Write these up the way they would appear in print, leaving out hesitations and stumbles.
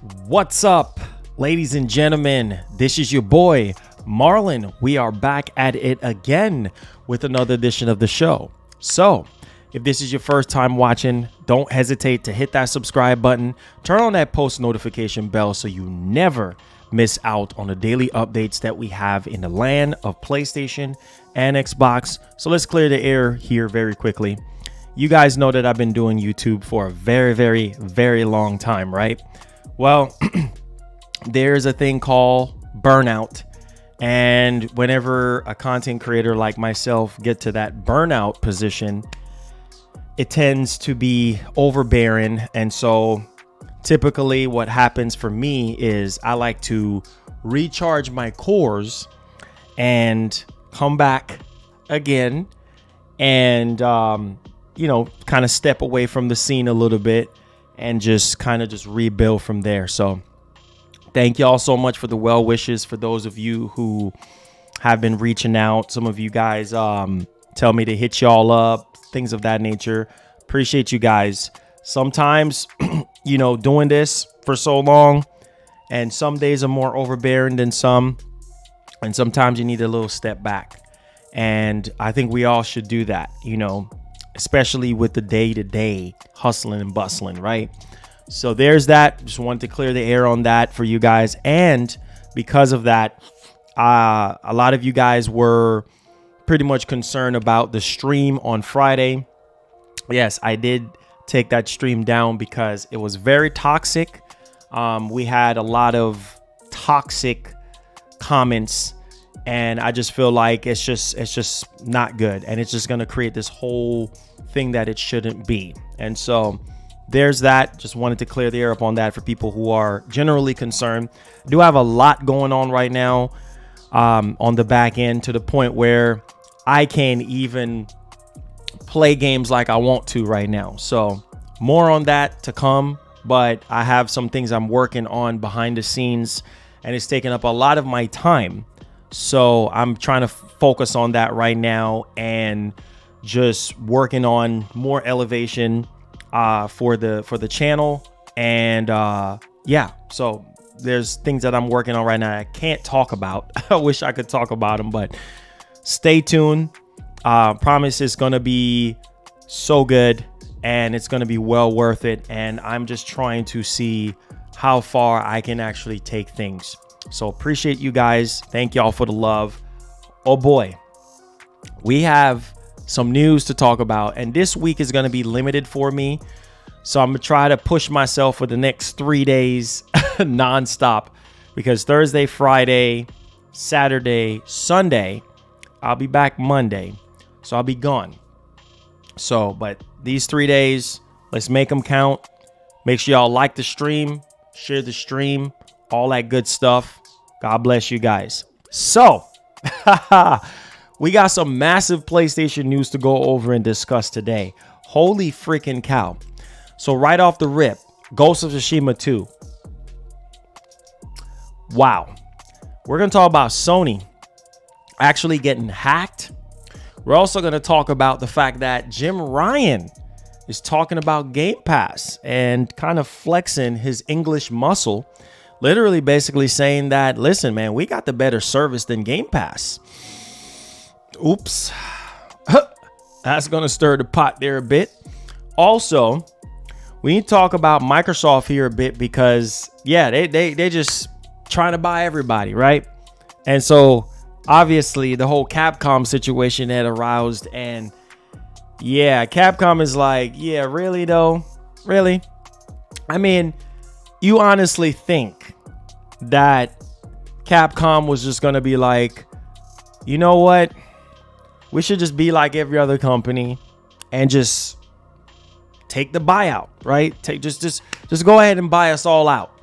What's up, ladies and gentlemen? This is your boy, Marlon. We are back at it again with another edition of the show. So, if this is your first time watching, don't hesitate to hit that subscribe button. Turn on that post notification bell so you never miss out on the daily updates that we have in the land of PlayStation and Xbox. So let's clear the air here very quickly. You guys know that I've been doing YouTube for a very long time, right? Well, there's a thing called burnout. And whenever a content creator like myself get to that burnout position, it tends to be overbearing. And so typically what happens for me is I like to recharge my cores and come back again and, kind of step away from the scene a little bit and just rebuild from there. So thank y'all so much for the well wishes. For those of you who have been reaching out, some of you guys tell me to hit y'all up, things of that nature. Appreciate you guys. Sometimes, doing this for so long, and some days are more overbearing than some, and sometimes you need a little step back. And I think we all should do that, especially with the day-to-day hustling and bustling, right? So there's that. Just wanted to clear the air on that for you guys. And because of that, a lot of you guys were pretty much concerned about the stream on Friday. Yes, I did take that stream down because it was very toxic. We had a lot of toxic comments, and I just feel like it's just not good, and it's just going to create this whole thing that it shouldn't be. And so there's that. Just wanted to clear the air up on that for people who are generally concerned. I do have a lot going on right now on the back end, to the point where I can't even play games like I want to right now. So more on that to come, but I have some things I'm working on behind the scenes, and it's taking up a lot of my time. So I'm trying to focus on that right now and just working on more elevation for the channel. And so there's things that I'm working on right now I can't talk about. I wish I could talk about them, but stay tuned. Promise it's gonna be so good, and it's gonna be well worth it. And I'm just trying to see how far I can actually take things. So appreciate you guys. Thank y'all for the love. Oh boy, we have some news to talk about, and this week is going to be limited for me. So I'm going to try to push myself for the next 3 days nonstop, because Thursday, Friday, Saturday, Sunday, I'll be back Monday. So I'll be gone. So, but these 3 days, let's make them count. Make sure y'all like the stream, share the stream, all that good stuff. God bless you guys. So, we got some massive PlayStation news to go over and discuss today. Holy freaking cow. So right off the rip, Ghost of Tsushima 2. Wow. We're going to talk about Sony actually getting hacked. We're also going to talk about the fact that Jim Ryan is talking about Game Pass and kind of flexing his English muscle. Literally basically saying that, listen, man, we got the better service than Game Pass. Oops. That's going to stir the pot there a bit. Also, we need to talk about Microsoft here a bit, because, yeah, they just trying to buy everybody, right? And so, obviously, the whole Capcom situation had aroused. And, yeah, Capcom is like, yeah, really, though? Really? I mean, you honestly think that Capcom was just going to be like, you know what? We should just be like every other company and just take the buyout, right? Just go ahead and buy us all out,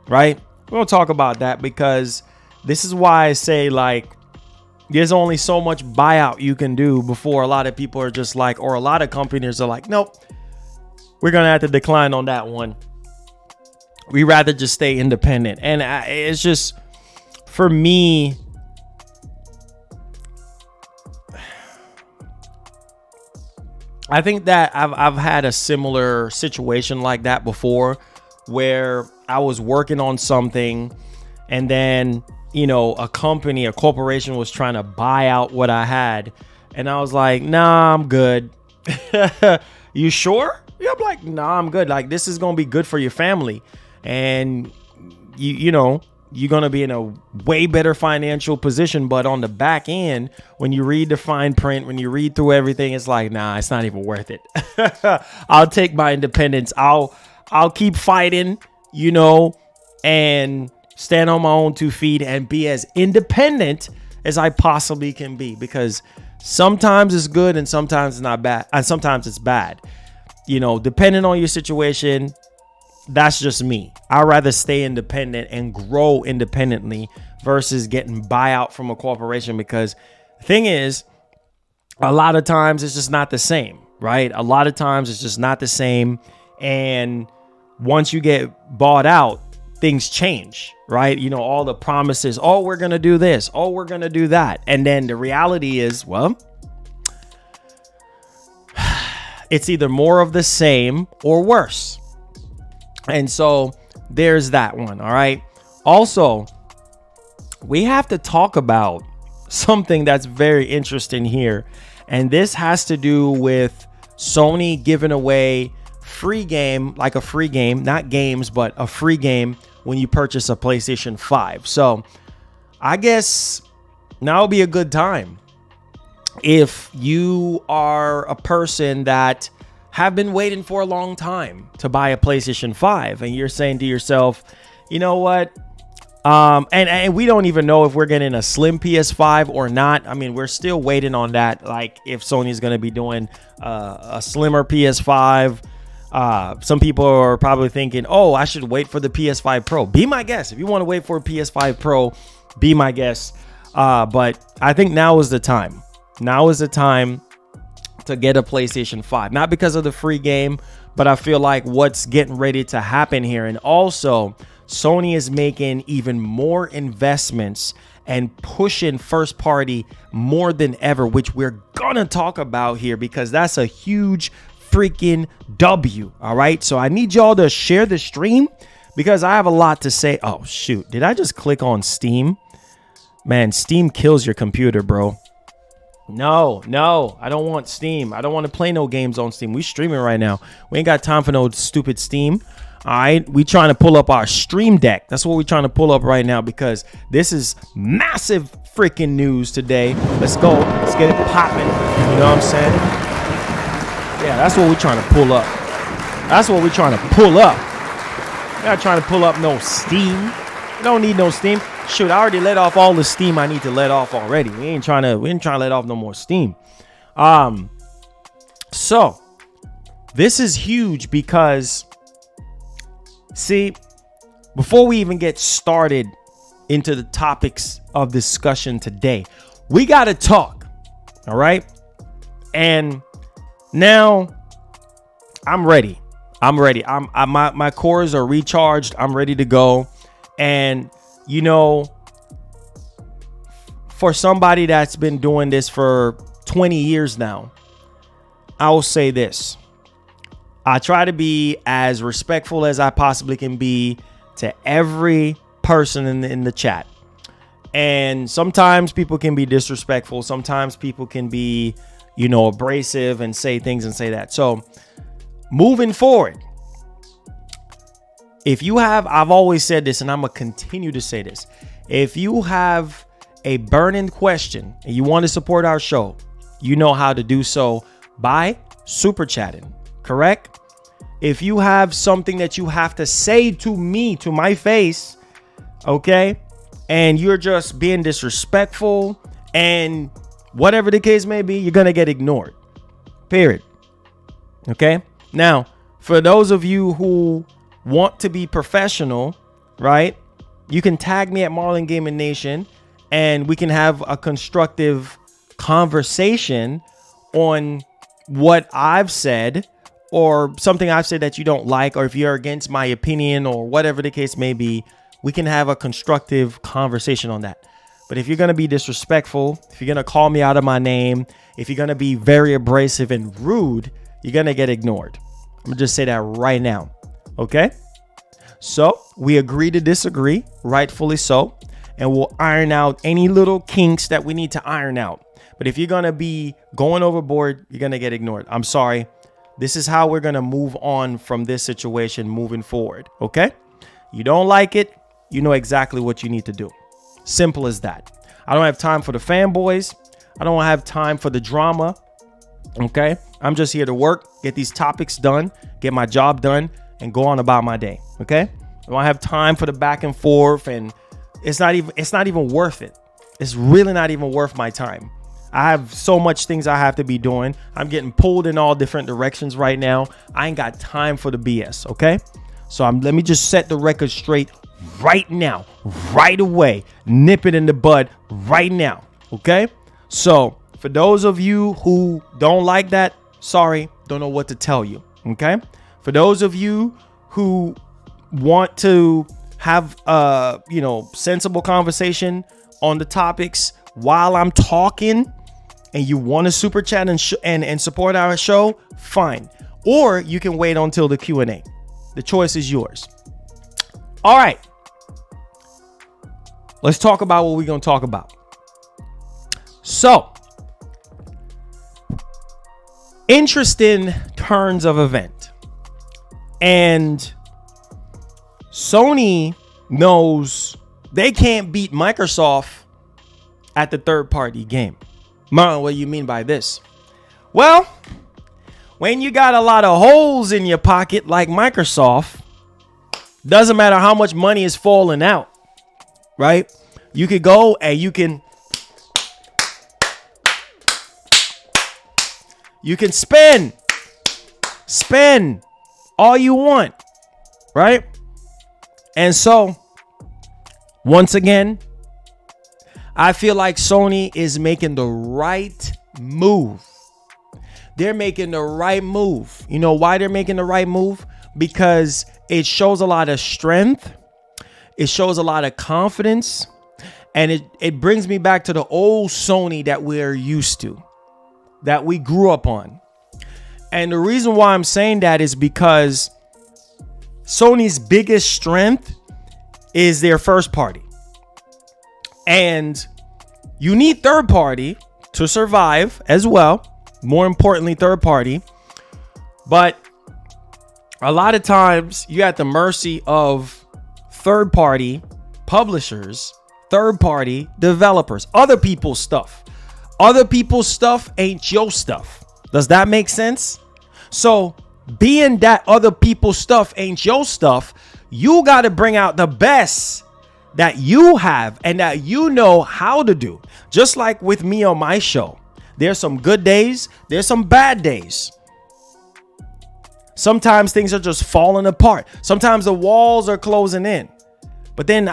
right? We're going to talk about that, because this is why I say, like, there's only so much buyout you can do before a lot of people are just like, or a lot of companies are like, nope, we're going to have to decline on that one. We rather just stay independent. And it's just, for me, I think that I've had a similar situation like that before, where I was working on something, and then, you know, a corporation was trying to buy out what I had. And I was like, nah, I'm good. You sure? Yeah, I'm like, nah, I'm good. Like, this is going to be good for your family. And you know, you're going to be in a way better financial position. But on the back end, when you read the fine print, when you read through everything, it's like, nah, it's not even worth it. I'll take my independence. I'll keep fighting, you know, and stand on my own 2 feet and be as independent as I possibly can be, because sometimes it's good and sometimes it's not bad, and sometimes it's bad. You know, depending on your situation, that's just me. I'd rather stay independent and grow independently versus getting buyout from a corporation, because the thing is, a lot of times it's just not the same, right? A lot of times it's just not the same. And once you get bought out, things change, right? You know, all the promises, oh, we're going to do this, oh, we're going to do that. And then the reality is, well, it's either more of the same or worse. And so there's that one. All right. Also, we have to talk about something that's very interesting here. And this has to do with Sony giving away free game, like a free game, not games, but a free game when you purchase a PlayStation 5. So I guess now would be a good time if you are a person that have been waiting for a long time to buy a PlayStation 5, and you're saying to yourself, you know what? And we don't even know if we're getting a slim PS5 or not. I mean, we're still waiting on that. Like, if Sony's going to be doing a slimmer PS5. Some people are probably thinking, oh, I should wait for the PS5 Pro. Be my guest. If you want to wait for a PS5 Pro, be my guest. But I think now is the time. Now is the time to get a PlayStation 5. Not because of the free game, but I feel like what's getting ready to happen here. And also, Sony is making even more investments and pushing first party more than ever, which we're going to talk about here, because that's a huge freaking W. All right. So I need y'all to share the stream, because I have a lot to say. Oh, shoot. Did I just click on Steam? Man, Steam kills your computer, bro. No, I don't want Steam. I don't want to play no games on Steam. We streaming right now. We ain't got time for no stupid Steam. All right. We trying to pull up our Stream Deck. That's what we're trying to pull up right now, because this is massive freaking news today. Let's go. Let's get it popping. You know what I'm saying? Yeah, that's what we're trying to pull up. That's what we're trying to pull up. We're not trying to pull up no Steam. We don't need no Steam. Shoot, I already let off all the steam I need to let off already. We ain't trying to let off no more steam. So this is huge, because see, before we even get started into the topics of discussion today, we got to talk. All right. And now I'm ready. My cores are recharged. I'm ready to go. And you know, for somebody that's been doing this for 20 years now, I will say this. I try to be as respectful as I possibly can be to every person in the chat. And sometimes people can be disrespectful. Sometimes people can be, you know, abrasive and say things and say that. So moving forward, if you have, I've always said this, and I'm going to continue to say this. If you have a burning question and you want to support our show, you know how to do so by super chatting, correct? If you have something that you have to say to me, to my face, okay, and you're just being disrespectful and whatever the case may be, you're going to get ignored, period. Okay. Now, for those of you who want to be professional, right? You can tag me at Marlon Gaming Nation, and we can have a constructive conversation on what I've said, or something I've said that you don't like, or if you're against my opinion, or whatever the case may be. We can have a constructive conversation on that. But if you're going to be disrespectful, if you're going to call me out of my name, if you're going to be very abrasive and rude, you're going to get ignored. I'm going to just say that right now. Okay. So we agree to disagree, rightfully so. And we'll iron out any little kinks that we need to iron out. But if you're going to be going overboard, you're going to get ignored. I'm sorry. This is how we're going to move on from this situation moving forward. Okay? You don't like it, you know exactly what you need to do. Simple as that. I don't have time for the fanboys. I don't have time for the drama. Okay? I'm just here to work, get these topics done, get my job done, and go on about my day. Okay? I don't have time for the back and forth, and it's not even worth it. It's really not even worth my time. I have so much things I have to be doing. I'm getting pulled in all different directions right now. I ain't got time for the BS, okay? So let me just set the record straight right now, right away. Nip it in the bud right now, okay? So for those of you who don't like that, sorry, don't know what to tell you, okay? For those of you who want to have sensible conversation on the topics while I'm talking, and you want to super chat and support our show, fine. Or you can wait until the Q&A. The choice is yours. All right. Let's talk about what we're going to talk about. So, interesting turns of event. And Sony knows they can't beat Microsoft at the third-party game. Marlon, what do you mean by this? Well, when you got a lot of holes in your pocket like Microsoft, doesn't matter how much money is falling out, right? You could go and you can spend all you want, right? And so, once again, I feel like Sony is making the right move. They're making the right move. You know why they're making the right move? Because it shows a lot of strength. It shows a lot of confidence. And it brings me back to the old Sony that we're used to, that we grew up on. And the reason why I'm saying that is because Sony's biggest strength is their first party. And you need third party to survive as well. More importantly, third party. But a lot of times you're at the mercy of third party publishers, third party developers, other people's stuff. Other people's stuff ain't your stuff. Does that make sense? So being that other people's stuff ain't your stuff, you got to bring out the best that you have and that you know how to do. Just like with me on my show. There's some good days. There's some bad days. Sometimes things are just falling apart. Sometimes the walls are closing in. But then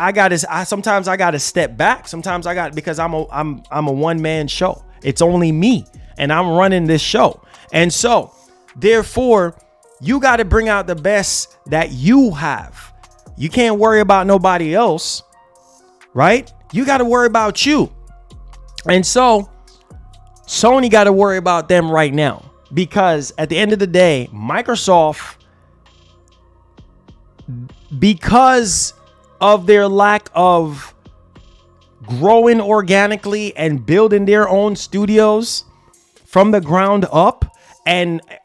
sometimes I gotta step back. Sometimes because I'm a one-man show. It's only me and I'm running this show. And so therefore you got to bring out the best that you have. You can't worry about nobody else. Right? You got to worry about you. And so Sony got to worry about them right now, because at the end of the day, Microsoft, because of their lack of growing organically and building their own studios from the ground up,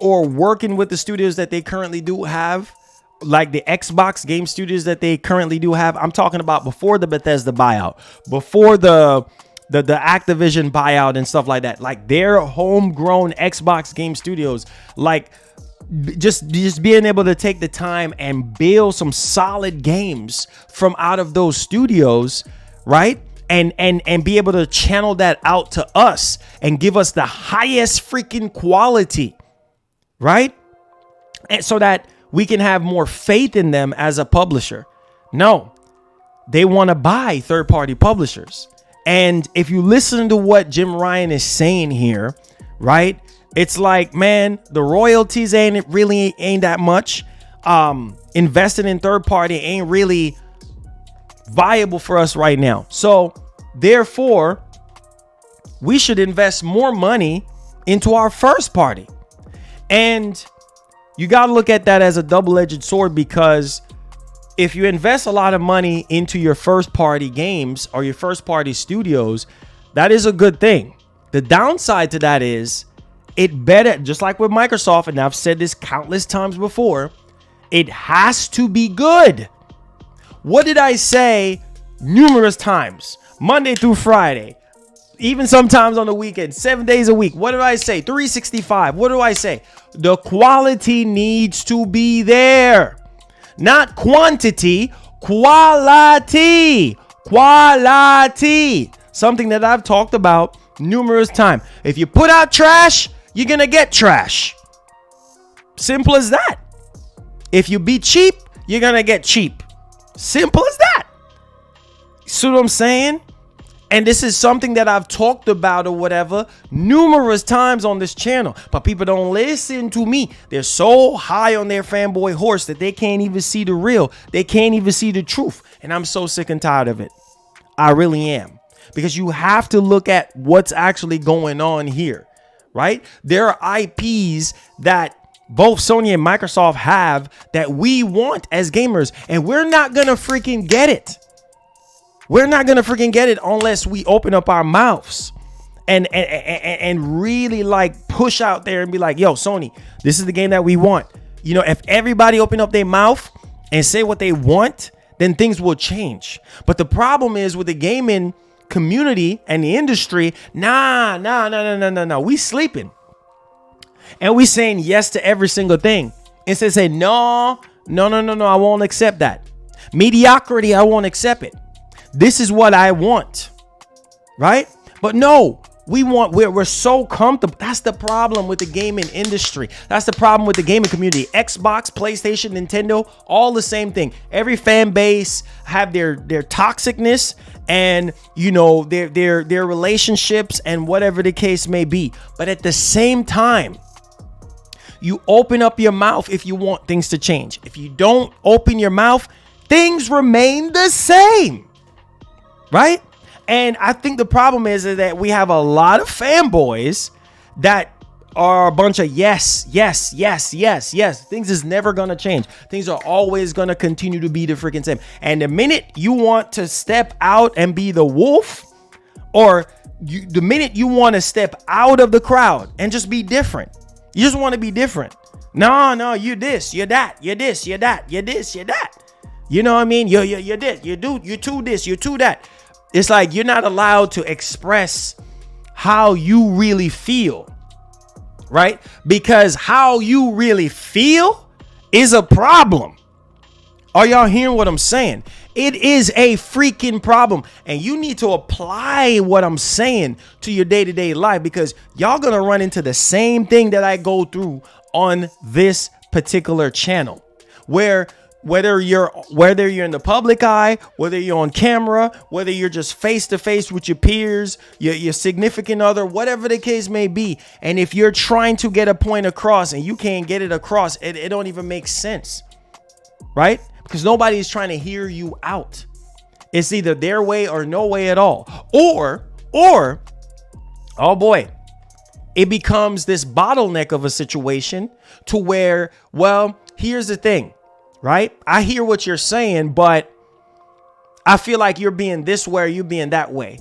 or working with the studios that they currently do have, like the Xbox game studios that they currently do have. I'm talking about before the Bethesda buyout, before the Activision buyout and stuff like that. Like their homegrown Xbox game studios, like just being able to take the time and build some solid games from out of those studios, right? And be able to channel that out to us and give us the highest freaking quality, right? And so that we can have more faith in them as a publisher. No, they want to buy third-party publishers. And if you listen to what Jim Ryan is saying here, right? It's like, man, the royalties ain't that much. Investing in third-party ain't really viable for us right now. So therefore, we should invest more money into our first party. And you got to look at that as a double-edged sword, because if you invest a lot of money into your first party games or your first party studios, that is a good thing. The downside to that is it better, just like with Microsoft, and I've said this countless times before, it has to be good. What did I say numerous times? Monday through Friday, even sometimes on the weekend, 7 days a week. What did I say? 365. What do I say? The quality needs to be there. Not quantity, quality. Quality. Something that I've talked about numerous times. If you put out trash, you're going to get trash. Simple as that. If you be cheap, you're going to get cheap. Simple as that. See what I'm saying? And this is something that I've talked about or whatever numerous times on this channel. But people don't listen to me. They're so high on their fanboy horse that they can't even see the real. They can't even see the truth. And I'm so sick and tired of it. I really am. Because you have to look at what's actually going on here, right? There are IPs that both Sony and Microsoft have that we want as gamers. And we're not going to freaking get it. We're not going to freaking get it unless we open up our mouths and really like push out there and be like, yo, Sony, this is the game that we want. You know, if everybody open up their mouth and say what they want, then things will change. But the problem is with the gaming community and the industry, no. We sleeping. And we saying yes to every single thing. Instead of saying, no, I won't accept that. Mediocrity, I won't accept it. This is what I want, right? But no, we're so comfortable. That's the problem with the gaming industry. That's the problem with the gaming community. Xbox, PlayStation, Nintendo, all the same thing. Every fan base have their toxicness and, you know, their relationships and whatever the case may be. But at the same time, you open up your mouth if you want things to change. If you don't open your mouth, things remain the same. Right? And I think the problem is that we have a lot of fanboys that are a bunch of yes. Things is never going to change. Things are always going to continue to be the freaking same. And the minute you want to step out and be the wolf, or the minute you want to step out of the crowd and just be different, you just want to be different. No, you this, you're that, you're this, you're that, you're this, you're that. You know what I mean? You're this, you too this, you too that. It's like you're not allowed to express how you really feel, right? Because how you really feel is a problem. Are y'all hearing what I'm saying? It is a freaking problem. And you need to apply what I'm saying to your day-to-day life, because y'all gonna run into the same thing that I go through on this particular channel, where whether you're in the public eye, whether you're on camera, whether you're just face to face with your peers, your significant other, whatever the case may be. And if you're trying to get a point across and you can't get it across, it don't even make sense, right? Because nobody is trying to hear you out. It's either their way or no way at all. Or, oh boy, it becomes this bottleneck of a situation to where, well, here's the thing. Right? I hear what you're saying, but I feel like you're being this way or you're being that way.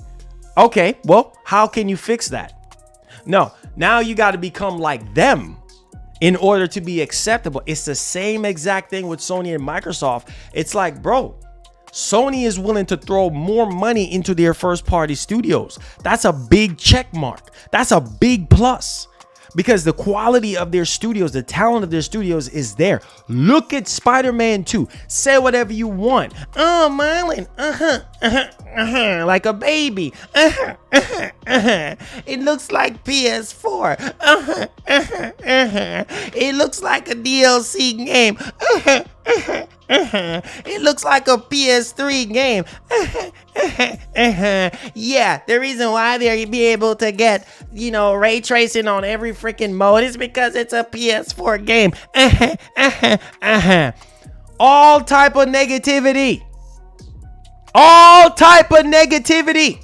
Okay, well, how can you fix that? No, now you got to become like them in order to be acceptable. It's the same exact thing with Sony and Microsoft. It's like, bro, Sony is willing to throw more money into their first party studios. That's a big check mark. That's a big plus. Because the quality of their studios, the talent of their studios is there. Look at Spider-Man 2. Say whatever you want. Oh, Marlon. Like a baby. It looks like PS4. It looks like a DLC game. It looks like a PS3 game. Yeah, the reason why they'll be able to get, you know, ray tracing on every freaking mode is because it's a PS4 game. All type of negativity. All type of negativity.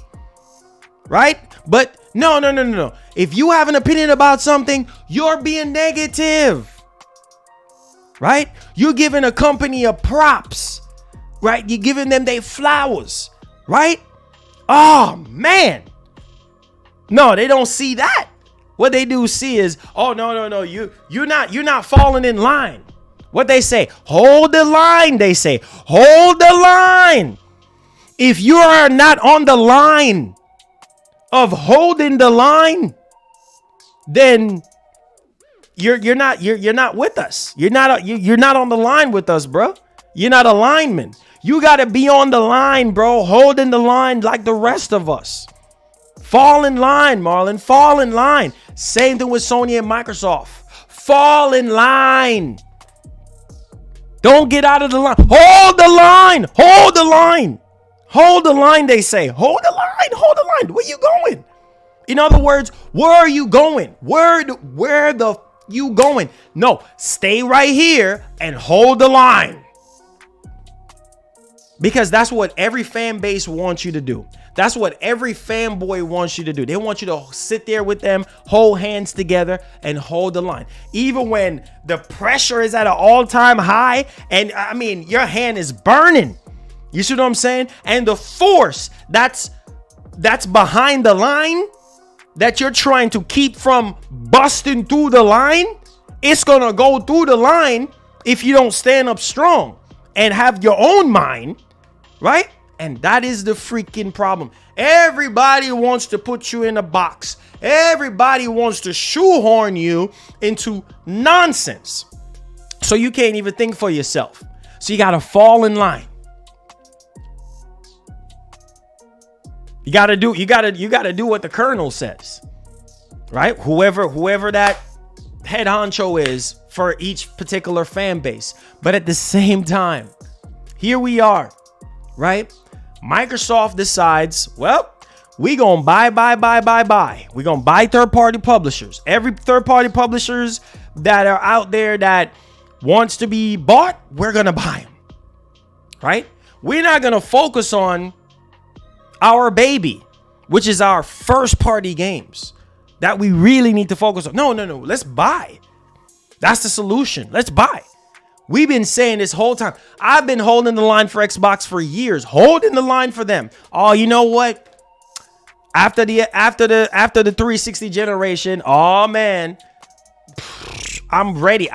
Right? But no. If you have an opinion about something, you're being negative. Right? You're giving a company a props right? You're giving them their flowers, right? Oh man. No, they don't see that. What they do see is, oh no, you're not falling in line. What they say, hold the line. They say, hold the line. If you are not on the line of holding the line, then you're not with us. You're not on the line with us, bro. You're not a lineman. You got to be on the line, bro, holding the line like the rest of us. Fall in line, Marlon. Fall in line. Same thing with Sony and Microsoft. Fall in line. Don't get out of the line. Hold the line. Hold the line. Hold the line, they say. Hold the line. Hold the line. Where you going? In other words, where are you going? Where the you going? No, stay right here and hold the line. Because that's what every fan base wants you to do. That's what every fanboy wants you to do. They want you to sit there with them, hold hands together, and hold the line. Even when the pressure is at an all-time high, and I mean, your hand is burning. You see what I'm saying? And the force that's behind the line that you're trying to keep from busting through the line, it's gonna go through the line if you don't stand up strong and have your own mind, right? And that is the freaking problem. Everybody wants to put you in a box. Everybody wants to shoehorn you into nonsense. So you can't even think for yourself. So you got to fall in line. You got to do what the colonel says. Right? Whoever that head honcho is for each particular fan base. But at the same time, here we are, right? Microsoft decides, well, we gonna buy. We gonna buy third-party publishers. Every third-party publishers that are out there that wants to be bought, we're gonna buy them, right? We're not gonna focus on our baby, which is our first-party games that we really need to focus on. No. Let's buy. That's the solution. Let's buy. We've been saying this whole time. I've been holding the line for Xbox for years, holding the line for them. Oh, you know what? After the 360 generation, oh man, I'm ready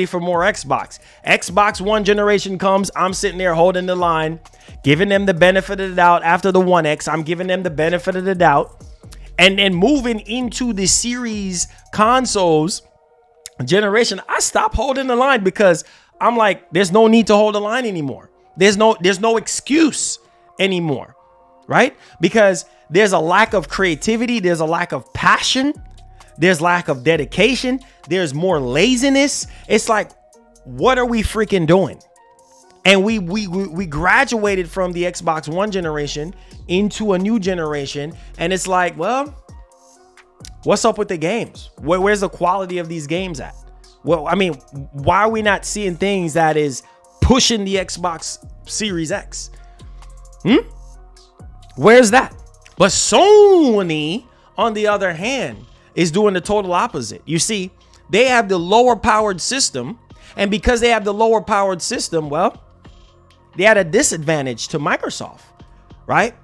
for more Xbox. Xbox One generation comes, I'm sitting there holding the line, giving them the benefit of the doubt. After the One X, I'm giving them the benefit of the doubt, and then moving into the series consoles generation, I stopped holding the line because I'm like, there's no need to hold the line anymore. There's no excuse anymore, right? Because there's a lack of creativity, there's a lack of passion, there's lack of dedication, there's more laziness. It's like, what are we freaking doing? And we graduated from the Xbox One generation into a new generation, and it's like, well, what's up with the games? Where's the quality of these games at? Well, I mean, why are we not seeing things that is pushing the Xbox Series X? Where's that? But Sony, on the other hand, is doing the total opposite. You see, they have the lower powered system, and because they have the lower powered system, well, they had a disadvantage to Microsoft, right?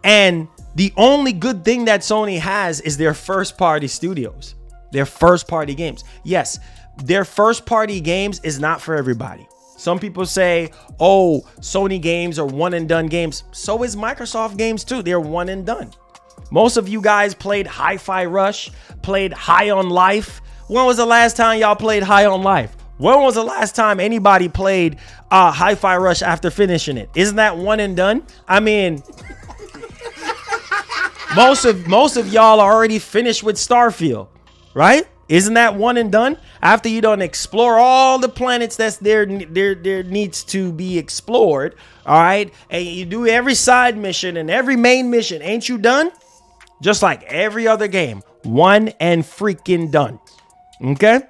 And the only good thing that Sony has is their first party studios, their first party games. Yes, their first party games is not for everybody. Some people say, oh, Sony games are one and done games. So is Microsoft games too. They're one and done. Most of you guys played Hi-Fi Rush, played High on Life. When was the last time y'all played High on Life? When was the last time anybody played Hi-Fi Rush after finishing it? Isn't that one and done? I mean, most of y'all are already finished with Starfield, right? Isn't that one and done? After you done explore all the planets that's there needs to be explored, all right? And you do every side mission and every main mission, ain't you done? Just like every other game, one and freaking done, okay?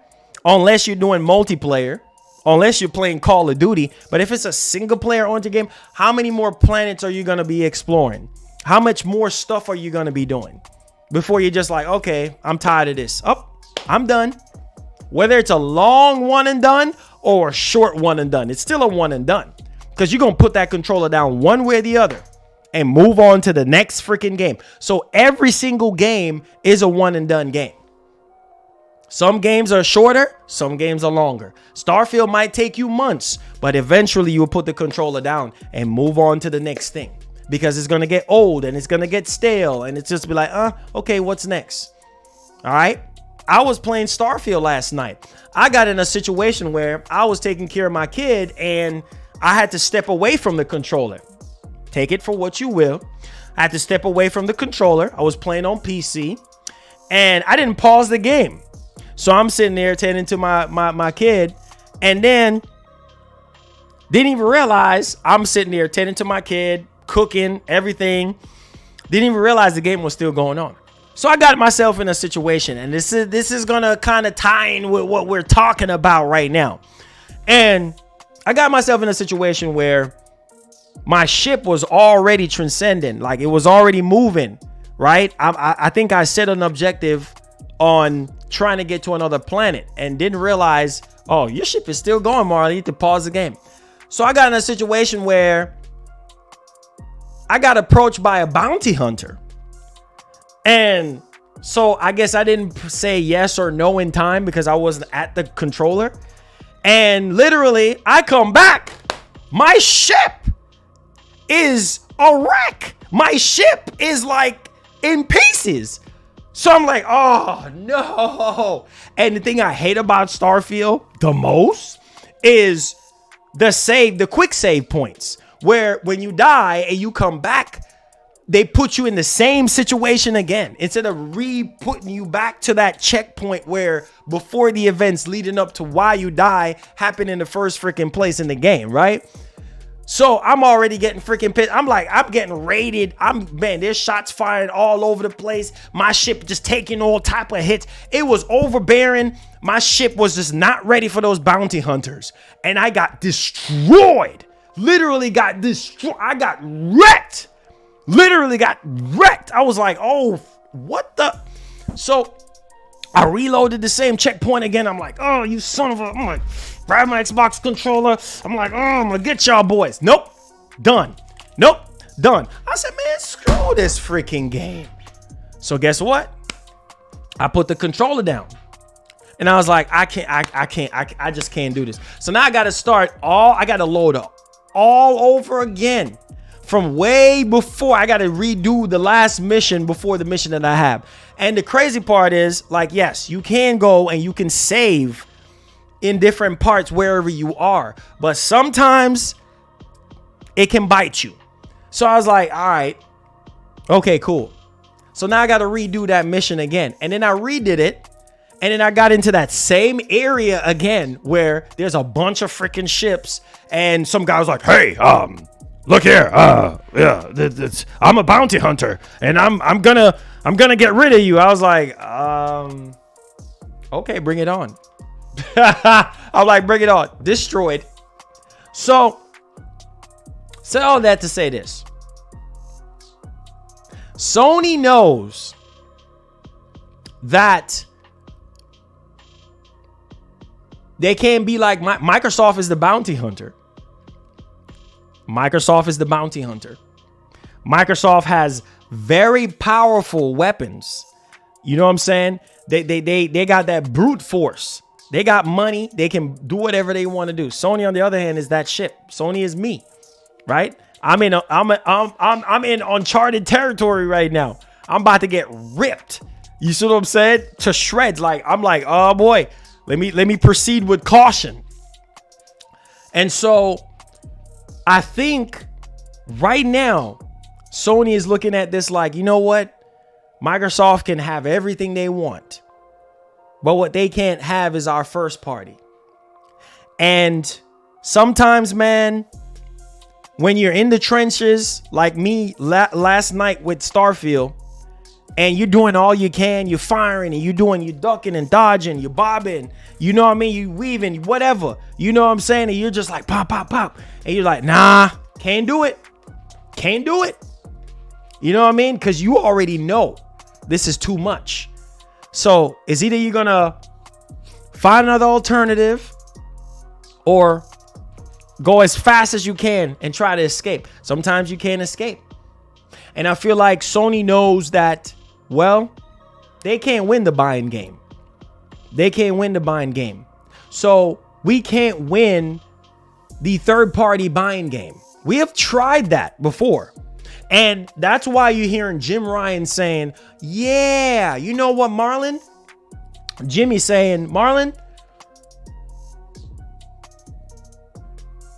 Unless you're doing multiplayer, unless you're playing Call of Duty. But if it's a single player onto game, how many more planets are you going to be exploring? How much more stuff are you going to be doing before you're just like, okay, I'm tired of this. Oh, I'm done. Whether it's a long one and done or a short one and done, it's still a one and done. because you're going to put that controller down one way or the other and move on to the next freaking game. So every single game is a one and done game. Some games are shorter, some games are longer. Starfield might take you months, but eventually you will put the controller down and move on to the next thing, because it's going to get old and it's going to get stale, and it's just be like, okay, what's next? All right. I was playing Starfield last night. I got in a situation where I was taking care of my kid and I had to step away from the controller. Take it for what you will. I had to step away from the controller. I was playing on PC and I didn't pause the game. So I'm sitting there tending to my kid, and then didn't even realize I'm sitting there tending to my kid, cooking, everything. Didn't even realize the game was still going on. So I got myself in a situation, and this is going to kind of tie in with what we're talking about right now. And I got myself in a situation where my ship was already transcending, like it was already moving, right? I think I set an objective on trying to get to another planet and didn't realize, oh, your ship is still going, Marlon. You need to pause the game. So I got in a situation where I got approached by a bounty hunter. And so I guess I didn't say yes or no in time because I wasn't at the controller. And literally, I come back. My ship is a wreck. My ship is like in pieces. So I'm like, oh no. And the thing I hate about Starfield the most is the quick save points, where when you die and you come back, they put you in the same situation again instead of putting you back to that checkpoint where before the events leading up to why you die happened in the first freaking place in the game, right? So I'm already getting freaking pissed. I'm getting raided. Man, there's shots fired all over the place. My ship just taking all type of hits. It was overbearing. My ship was just not ready for those bounty hunters. And I got destroyed. Literally got destroyed. I got wrecked. Literally got wrecked. I was like, oh, what the? So I reloaded the same checkpoint again. I'm like, oh, you son of a, I'm like, grab my Xbox controller. I'm like, oh, I'm gonna get y'all boys. Nope. Done. Nope. Done. I said, man, screw this freaking game. So guess what? I put the controller down. And I was like, I just can't do this. So now I got to load up all over again from way before. I got to redo the last mission before the mission that I have. And the crazy part is, like, yes, you can go and you can save in different parts wherever you are, but sometimes it can bite you. So I was like, all right, okay, cool. So now I got to redo that mission again. And then I redid it. And then I got into that same area again where there's a bunch of freaking ships. And some guy was like, hey, look here. I'm a bounty hunter and I'm gonna get rid of you. I was like, okay, bring it on. I'm like, bring it on. Destroyed. So all that to say this. Sony knows that they can't be like Microsoft is the bounty hunter. Microsoft is the bounty hunter. Microsoft has very powerful weapons. You know what I'm saying? They got that brute force. They got money. They can do whatever they want to do. Sony, on the other hand, is that ship. Sony is me, right? I'm in uncharted territory right now. I'm about to get ripped. You see what I'm saying? To shreds. Like, I'm like, oh boy, let me proceed with caution. And so I think right now, Sony is looking at this like, you know what? Microsoft can have everything they want, but what they can't have is our first party. And sometimes, man, when you're in the trenches like me last night with Starfield, and you're doing all you can, you're firing and you're ducking and dodging, you're bobbing, you know what I mean? You weaving, whatever, you know what I'm saying? And you're just like, pop, pop, pop. And you're like, nah, can't do it. Can't do it. You know what I mean? Because you already know this is too much. So it's either you're going to find another alternative or go as fast as you can and try to escape. Sometimes you can't escape. And I feel like Sony knows that, well, they can't win the buying game. They can't win the buying game. So we can't win the third-party buying game. We have tried that before. And that's why you're hearing Jim Ryan saying, yeah, you know what, Marlon? Jimmy's saying, Marlon,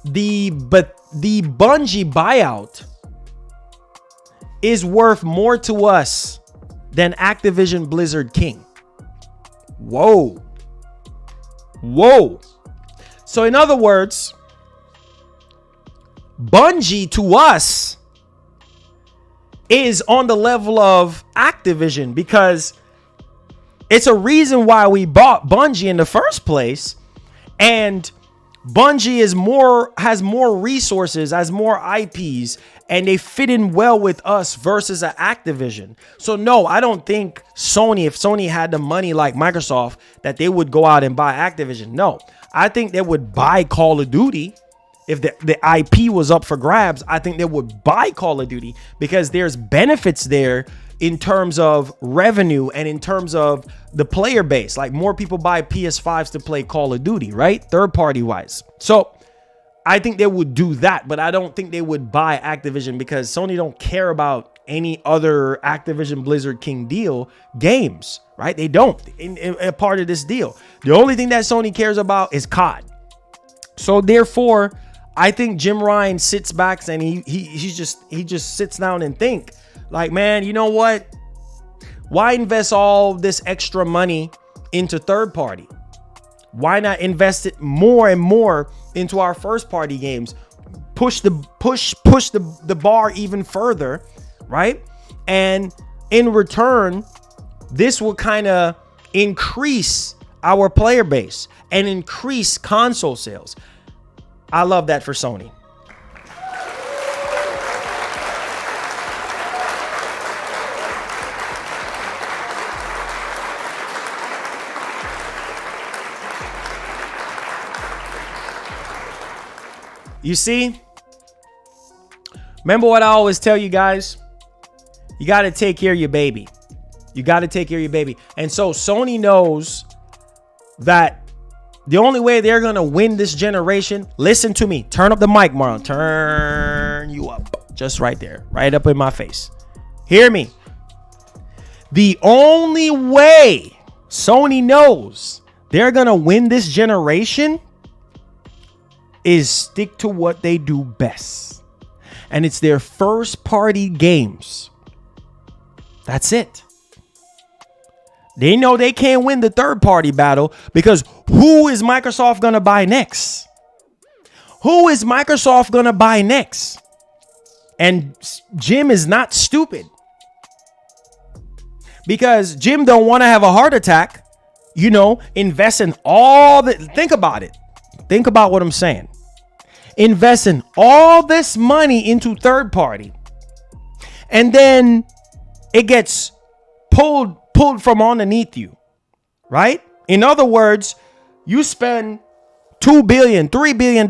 the Bungie buyout is worth more to us than Activision Blizzard King. Whoa. So in other words, Bungie to us is on the level of Activision, because it's a reason why we bought Bungie in the first place. And Bungie has more resources, has more IPs, and they fit in well with us versus an Activision. So no, I don't think if Sony had the money like Microsoft, that they would go out and buy Activision. No, I think they would buy Call of Duty. If the IP was up for grabs, I think they would buy Call of Duty, because there's benefits there in terms of revenue and in terms of the player base. Like, more people buy PS5s to play Call of Duty, right? Third party wise. So I think they would do that, but I don't think they would buy Activision, because Sony don't care about any other Activision Blizzard King deal games, right? They don't in a part of this deal. The only thing that Sony cares about is COD. So therefore, I think Jim Ryan sits back and he just sits down and think, like, man, you know what? Why invest all this extra money into third party? Why not invest it more and more into our first party games? Push the bar even further, right? And in return, this will kind of increase our player base and increase console sales. I love that for Sony. You see, remember what I always tell you guys? You got to take care of your baby. You got to take care of your baby. And so Sony knows that the only way they're going to win this generation, listen to me. Turn up the mic, Marlon. Turn you up. Just right there. Right up in my face. Hear me. The only way Sony knows they're going to win this generation is stick to what they do best. And it's their first party games. That's it. They know they can't win the third party battle, because who is Microsoft going to buy next? Who is Microsoft going to buy next? And Jim is not stupid, because Jim don't want to have a heart attack, invest in all the, think about it. Think about what I'm saying. Investing all this money into third party, and then it gets pulled from underneath you, right? In other words, you spend $2 billion, $3 billion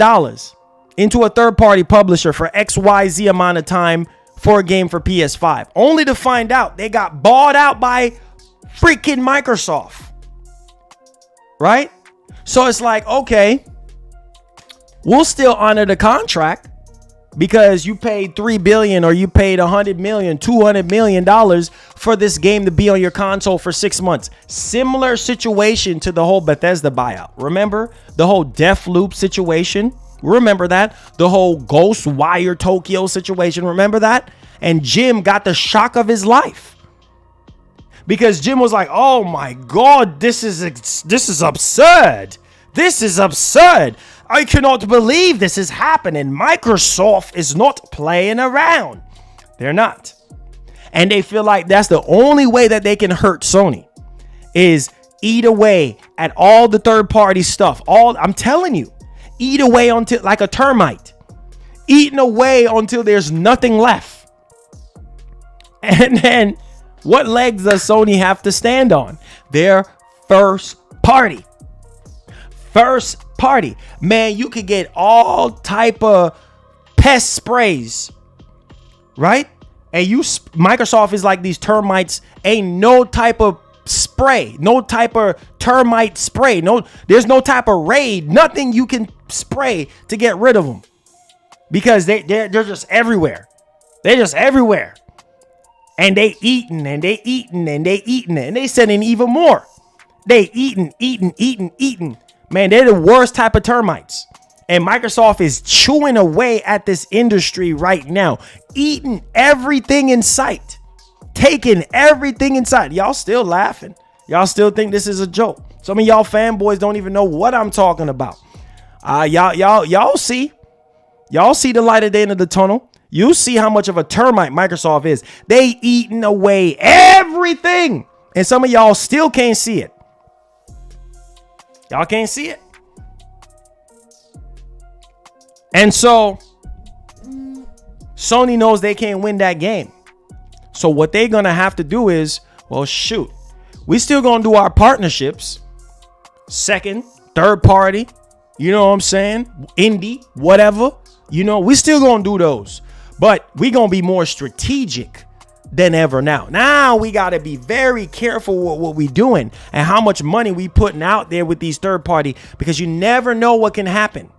into a third party publisher for XYZ amount of time for a game for PS5, only to find out they got bought out by freaking Microsoft, right? So it's like, okay, we'll still honor the contract because you paid $3 billion or you paid $100 million, $200 million for this game to be on your console for 6 months. Similar situation to the whole Bethesda buyout. Remember the whole Deathloop situation? Remember that? The whole Ghostwire Tokyo situation. Remember that? And Jim got the shock of his life, because Jim was like, oh my God, this is absurd. This is absurd. I cannot believe this is happening. Microsoft is not playing around. They're not. And they feel like that's the only way that they can hurt Sony, is eat away at all the third party stuff. I'm telling you, eat away until, like a termite, eating away until there's nothing left. And then what legs does Sony have to stand on? Their first party. First party, man, you could get all type of pest sprays, right? And Microsoft is like these termites. Ain't no type of spray, no type of termite spray. No, there's no type of raid, nothing you can spray to get rid of them, because they're just everywhere. They're just everywhere. And they eating and they eating and they eating and they sending even more. They eating. Man, they're the worst type of termites. And Microsoft is chewing away at this industry right now, eating everything in sight, taking everything in sight. Y'all still laughing. Y'all still think this is a joke. Some of y'all fanboys don't even know what I'm talking about. Y'all see the light at the end of the tunnel. You see how much of a termite Microsoft is. They eating away everything. And some of y'all still can't see it. Y'all can't see it. And so Sony knows they can't win that game. So what they're going to have to do is, well, shoot, we still going to do our partnerships. Second, third party, you know what I'm saying? Indie, whatever, we still going to do those. But we going to be more strategic than ever now. Now we got to be very careful with what we doing and how much money we putting out there with these third party, because you never know what can happen.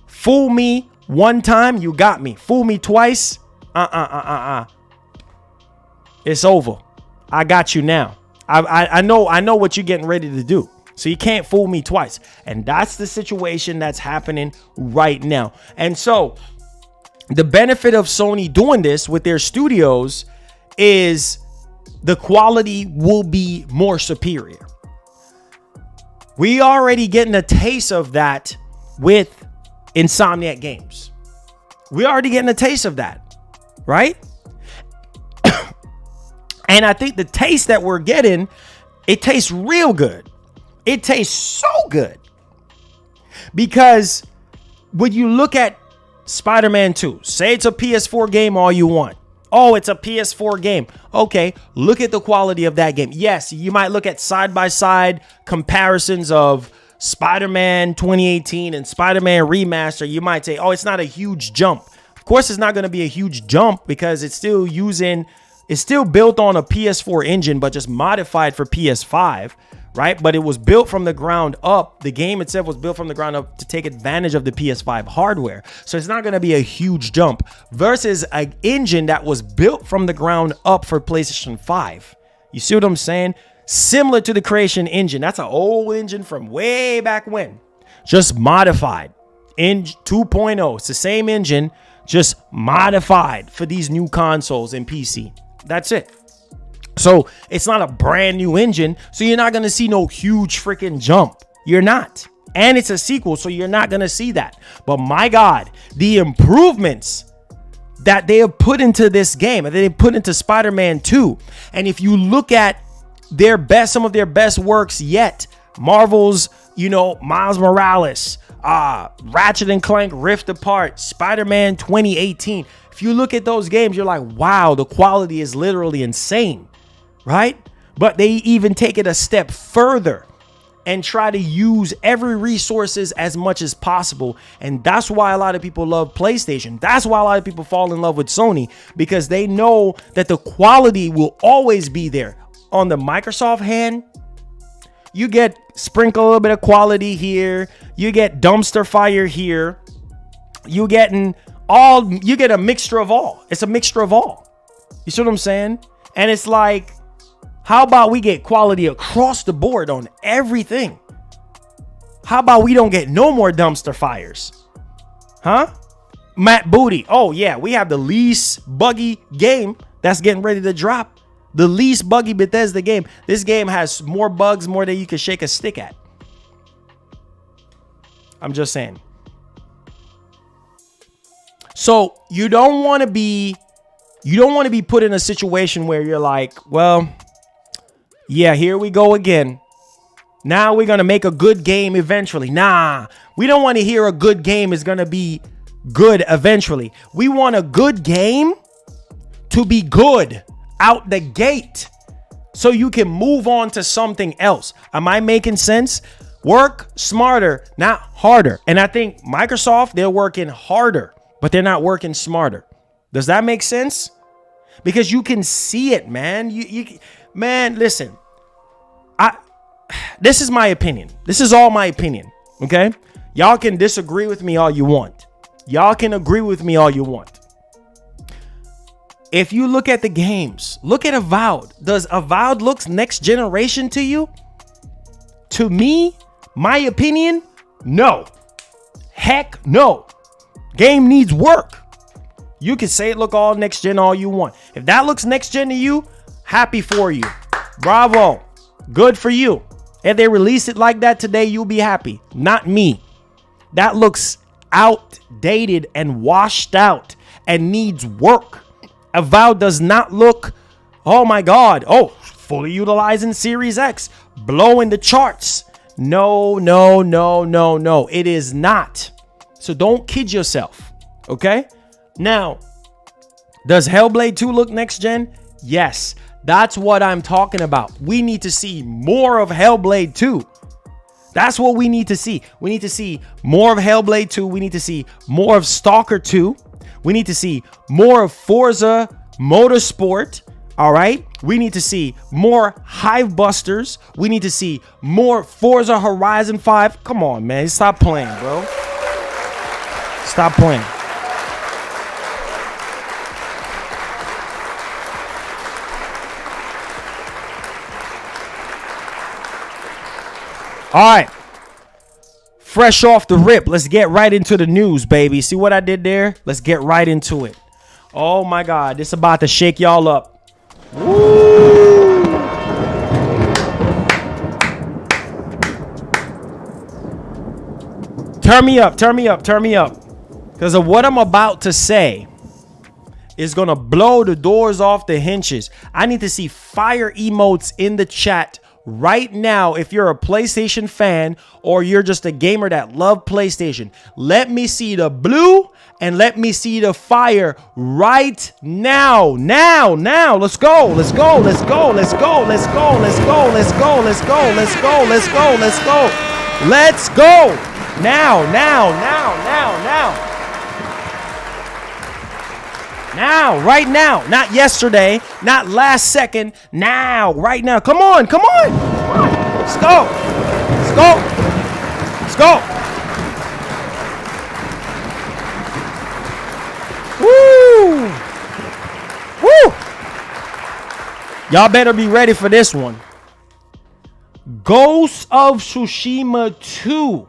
Fool me one time, you got me. Fool me twice, it's over. I got you now. I know what you're getting ready to do. So you can't fool me twice. And that's the situation that's happening right now. And so the benefit of Sony doing this with their studios is the quality will be more superior. We already getting a taste of that with Insomniac Games. We already getting a taste of that, right? And I think the taste that we're getting, it tastes real good. It tastes so good. Because when you look at Spider-Man 2, say it's a PS4 game all you want. Oh, it's a PS4 game. Okay, look at the quality of that game. Yes, you might look at side-by-side comparisons of Spider-Man 2018 and Spider-Man Remaster. You might say, oh, it's not a huge jump. Of course, it's not going to be a huge jump because it's still built on a PS4 engine, but just modified for PS5, right? But it was built from the ground up. The game itself was built from the ground up to take advantage of the PS5 hardware. So it's not going to be a huge jump versus an engine that was built from the ground up for PlayStation 5. You see what I'm saying? Similar to the Creation engine. That's an old engine from way back when. Just modified. In 2.0. It's the same engine, just modified for these new consoles and PC. That's it. So it's not a brand new engine. So you're not going to see no huge freaking jump. You're not. And it's a sequel. So you're not going to see that. But my God, the improvements that they have put into this game, that they put into Spider-Man 2. And if you look at some of their best works yet, Marvel's, Miles Morales, Ratchet and Clank Rift Apart, Spider-Man 2018. If you look at those games, you're like, wow, the quality is literally insane, right? But they even take it a step further and try to use every resources as much as possible. And that's why a lot of people love PlayStation. That's why a lot of people fall in love with Sony, because they know that the quality will always be there. On the Microsoft hand, you get sprinkle a little bit of quality here. You get dumpster fire here. You get a mixture of all. It's a mixture of all. You see what I'm saying? And it's like, how about we get quality across the board on everything? How about we don't get no more dumpster fires? Huh? Matt Booty. Oh yeah, we have the least buggy game that's getting ready to drop. The least buggy Bethesda game. This game has more bugs, more than you can shake a stick at. I'm just saying. So you don't want to be put in a situation where you're like, well, yeah, here we go again. Now we're going to make a good game eventually. Nah, we don't want to hear a good game is going to be good eventually. We want a good game to be good out the gate so you can move on to something else. Am I making sense? Work smarter, not harder. And I think Microsoft, they're working harder, but they're not working smarter. Does that make sense? Because you can see it, man. Man, listen. This is my opinion. This is all my opinion. Okay? Y'all can disagree with me all you want. Y'all can agree with me all you want. If you look at the games, look at Avowed. Does Avowed looks next generation to you? To me, my opinion, no. Heck no. Game needs work. You can say it look all next gen all you want. If that looks next gen to you, happy for you. Bravo. Good for you. If they release it like that today, you'll be happy. Not me. That looks outdated and washed out and needs work. Avowed does not look, oh my God, fully utilizing Series X, blowing the charts. No. It is not. So don't kid yourself. Okay? Now, does Hellblade 2 look next gen? Yes. That's what I'm talking about. We need to see more of Hellblade 2. That's what we need to see. We need to see more of Hellblade 2. We need to see more of Stalker 2. We need to see more of Forza Motorsport. All right. We need to see more Hive Busters. We need to see more Forza Horizon 5. Come on, man. Stop playing, bro. Stop playing. All right. Fresh off the rip. Let's get right into the news, baby. See what I did there? Let's get right into it. Oh, my God. This is about to shake y'all up. Woo! Turn me up. Turn me up. Turn me up. Because of what I'm about to say is going to blow the doors off the hinges. I need to see fire emotes in the chat right now. If you're a PlayStation fan or you're just a gamer that love PlayStation, let me see the blue and let me see the fire right now. Now. Let's go. Let's go. Let's go. Let's go. Let's go. Let's go. Let's go. Let's go. Let's go. Let's go. Let's go. Let's go. Now. Now, right now, not yesterday, not last second, now, right now. Come on. Let's go. Woo! Y'all better be ready for this one. Ghost of Tsushima 2.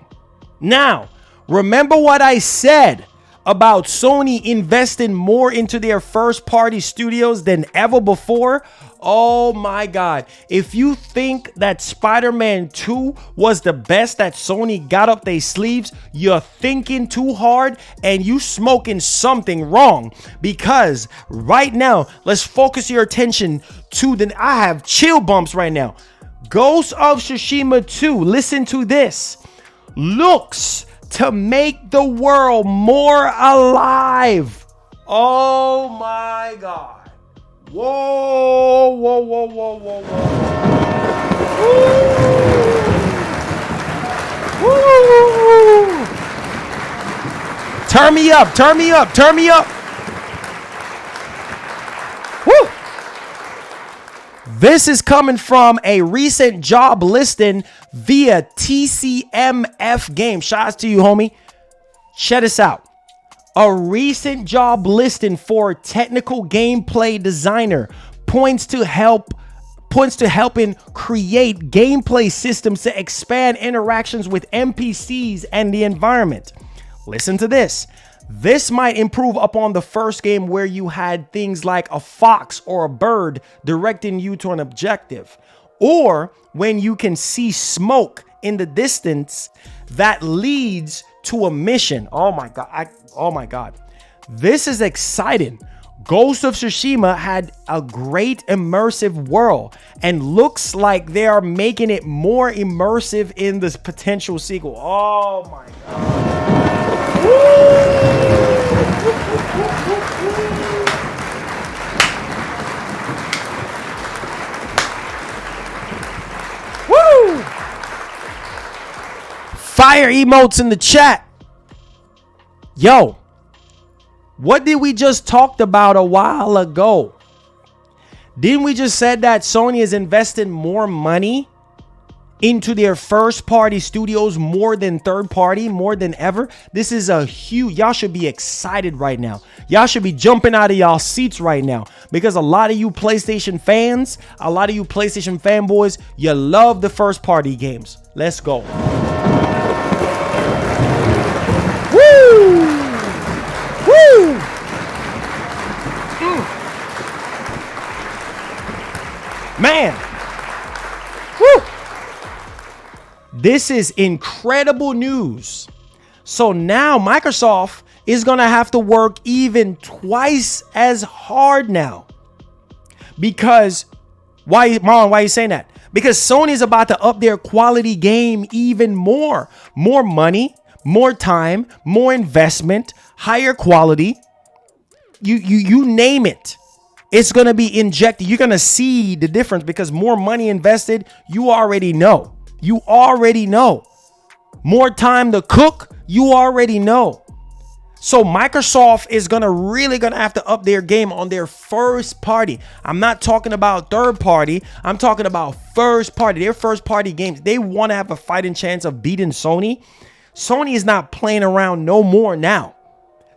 Now, remember what I said about Sony investing more into their first-party studios than ever before? Oh my God. If you think that Spider-Man 2 was the best that Sony got up their sleeves, you're thinking too hard and you smoking something wrong. Because right now, let's focus your attention to I have chill bumps right now. Ghost of Tsushima 2, listen to this, looks to make the world more alive. Oh my God. Whoa. Woo. Turn me up. Woo. This is coming from a recent job listing via TCMF Game. Shout out to you, homie. Check this out. A recent job listing for technical gameplay designer points to helping create gameplay systems to expand interactions with NPCs and the environment. Listen to this. This might improve upon the first game where you had things like a fox or a bird directing you to an objective, or when you can see smoke in the distance that leads to a mission. Oh my God. This is exciting. Ghost of Tsushima had a great immersive world and looks like they are making it more immersive in this potential sequel. Oh my God. Woo! fire emotes in the chat. Yo, what did we just talked about a while ago? Didn't we just said that Sony is investing more money into their first party studios more than third party, more than ever? This is a huge, y'all should be excited right now. Y'all should be jumping out of y'all seats right now, because a lot of you PlayStation fans, a lot of you PlayStation fanboys, you love the first party games. Let's go. Woo! Woo! Man. Woo! This is incredible news. So now Microsoft is going to have to work even twice as hard now. Because, why, Marlon, why are you saying that? Because Sony is about to up their quality game even more. More money, more time, more investment, higher quality. You name it. It's going to be injected. You're going to see the difference because more money invested, you already know. You already know. More time to cook, you already know. So Microsoft is really gonna have to up their game on their first party. I'm not talking about third party. I'm talking about first party. Their first party games. They want to have a fighting chance of beating Sony. Sony is not playing around no more now.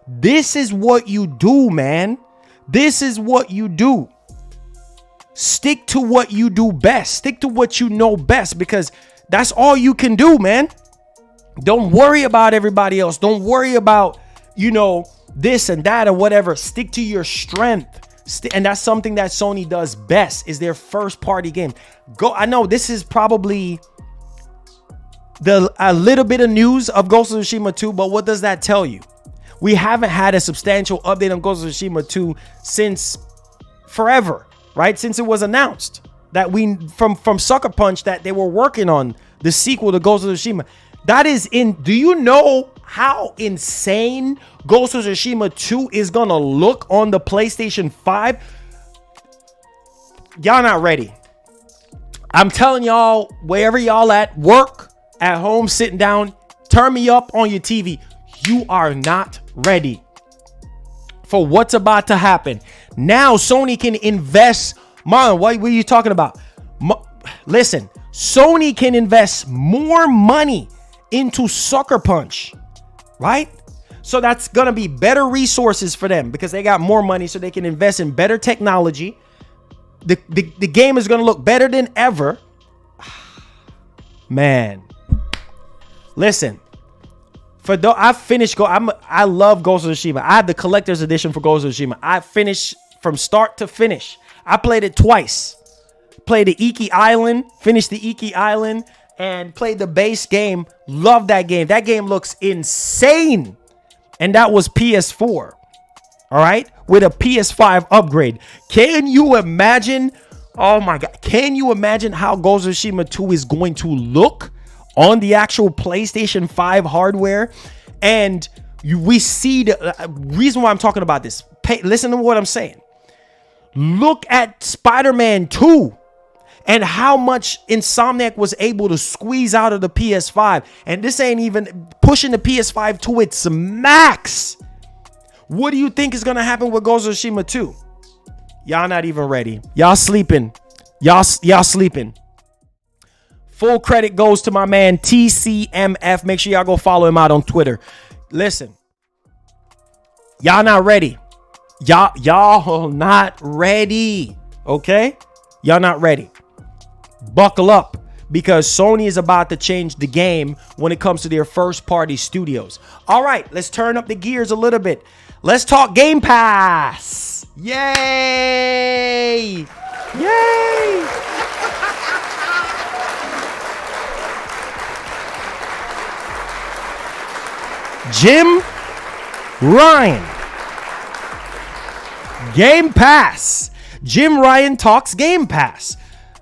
This is what you do, man. This is what you do. Stick to what you do best. Stick to what you know best, because that's all you can do, man. Don't worry about everybody else. Don't worry about, this and that or whatever. Stick to your strength. And that's something that Sony does best, is their first party game. I know this is probably a little bit of news of Ghost of Tsushima 2, but what does that tell you? We haven't had a substantial update on Ghost of Tsushima 2 since forever, right? Since it was announced that from Sucker Punch that they were working on the sequel to Ghost of Tsushima. That is do you know how insane Ghost of Tsushima 2 is gonna look on the PlayStation 5? Y'all not ready. I'm telling y'all, wherever y'all at, work, at home, sitting down, turn me up on your TV. You are not ready for what's about to happen. Now Sony can invest. Marlon, what are you talking about? Listen, Sony can invest more money into Sucker Punch, right? So that's going to be better resources for them because they got more money, so they can invest in better technology. The game is going to look better than ever. Man, listen. I finished I love Ghost of Tsushima. I had the collector's edition for Ghost of Tsushima. I finished from start to finish. I played it twice. Played the Iki Island, finished the Iki Island, and played the base game. Love that game. That game looks insane. And that was PS4. All right? With a PS5 upgrade. Can you imagine? Oh my God. Can you imagine how Ghost of Tsushima 2 is going to look on the actual PlayStation 5 hardware? And we see the reason why I'm talking about this. Listen to what I'm saying. Look at Spider-Man 2 and how much Insomniac was able to squeeze out of the PS5. And this ain't even pushing the PS5 to its max. What do you think is going to happen with Ghost of Tsushima 2? Y'all not even ready. Y'all sleeping. Y'all sleeping. Full credit goes to my man TCMF. Make sure y'all go follow him out on Twitter. Listen. Y'all not ready. Y'all not ready. Okay? Y'all not ready. Buckle up, because Sony is about to change the game when it comes to their first party studios. All right, let's turn up the gears a little bit. Let's talk Game Pass. Yay! Yay! Jim Ryan. Game Pass. Jim Ryan talks Game Pass.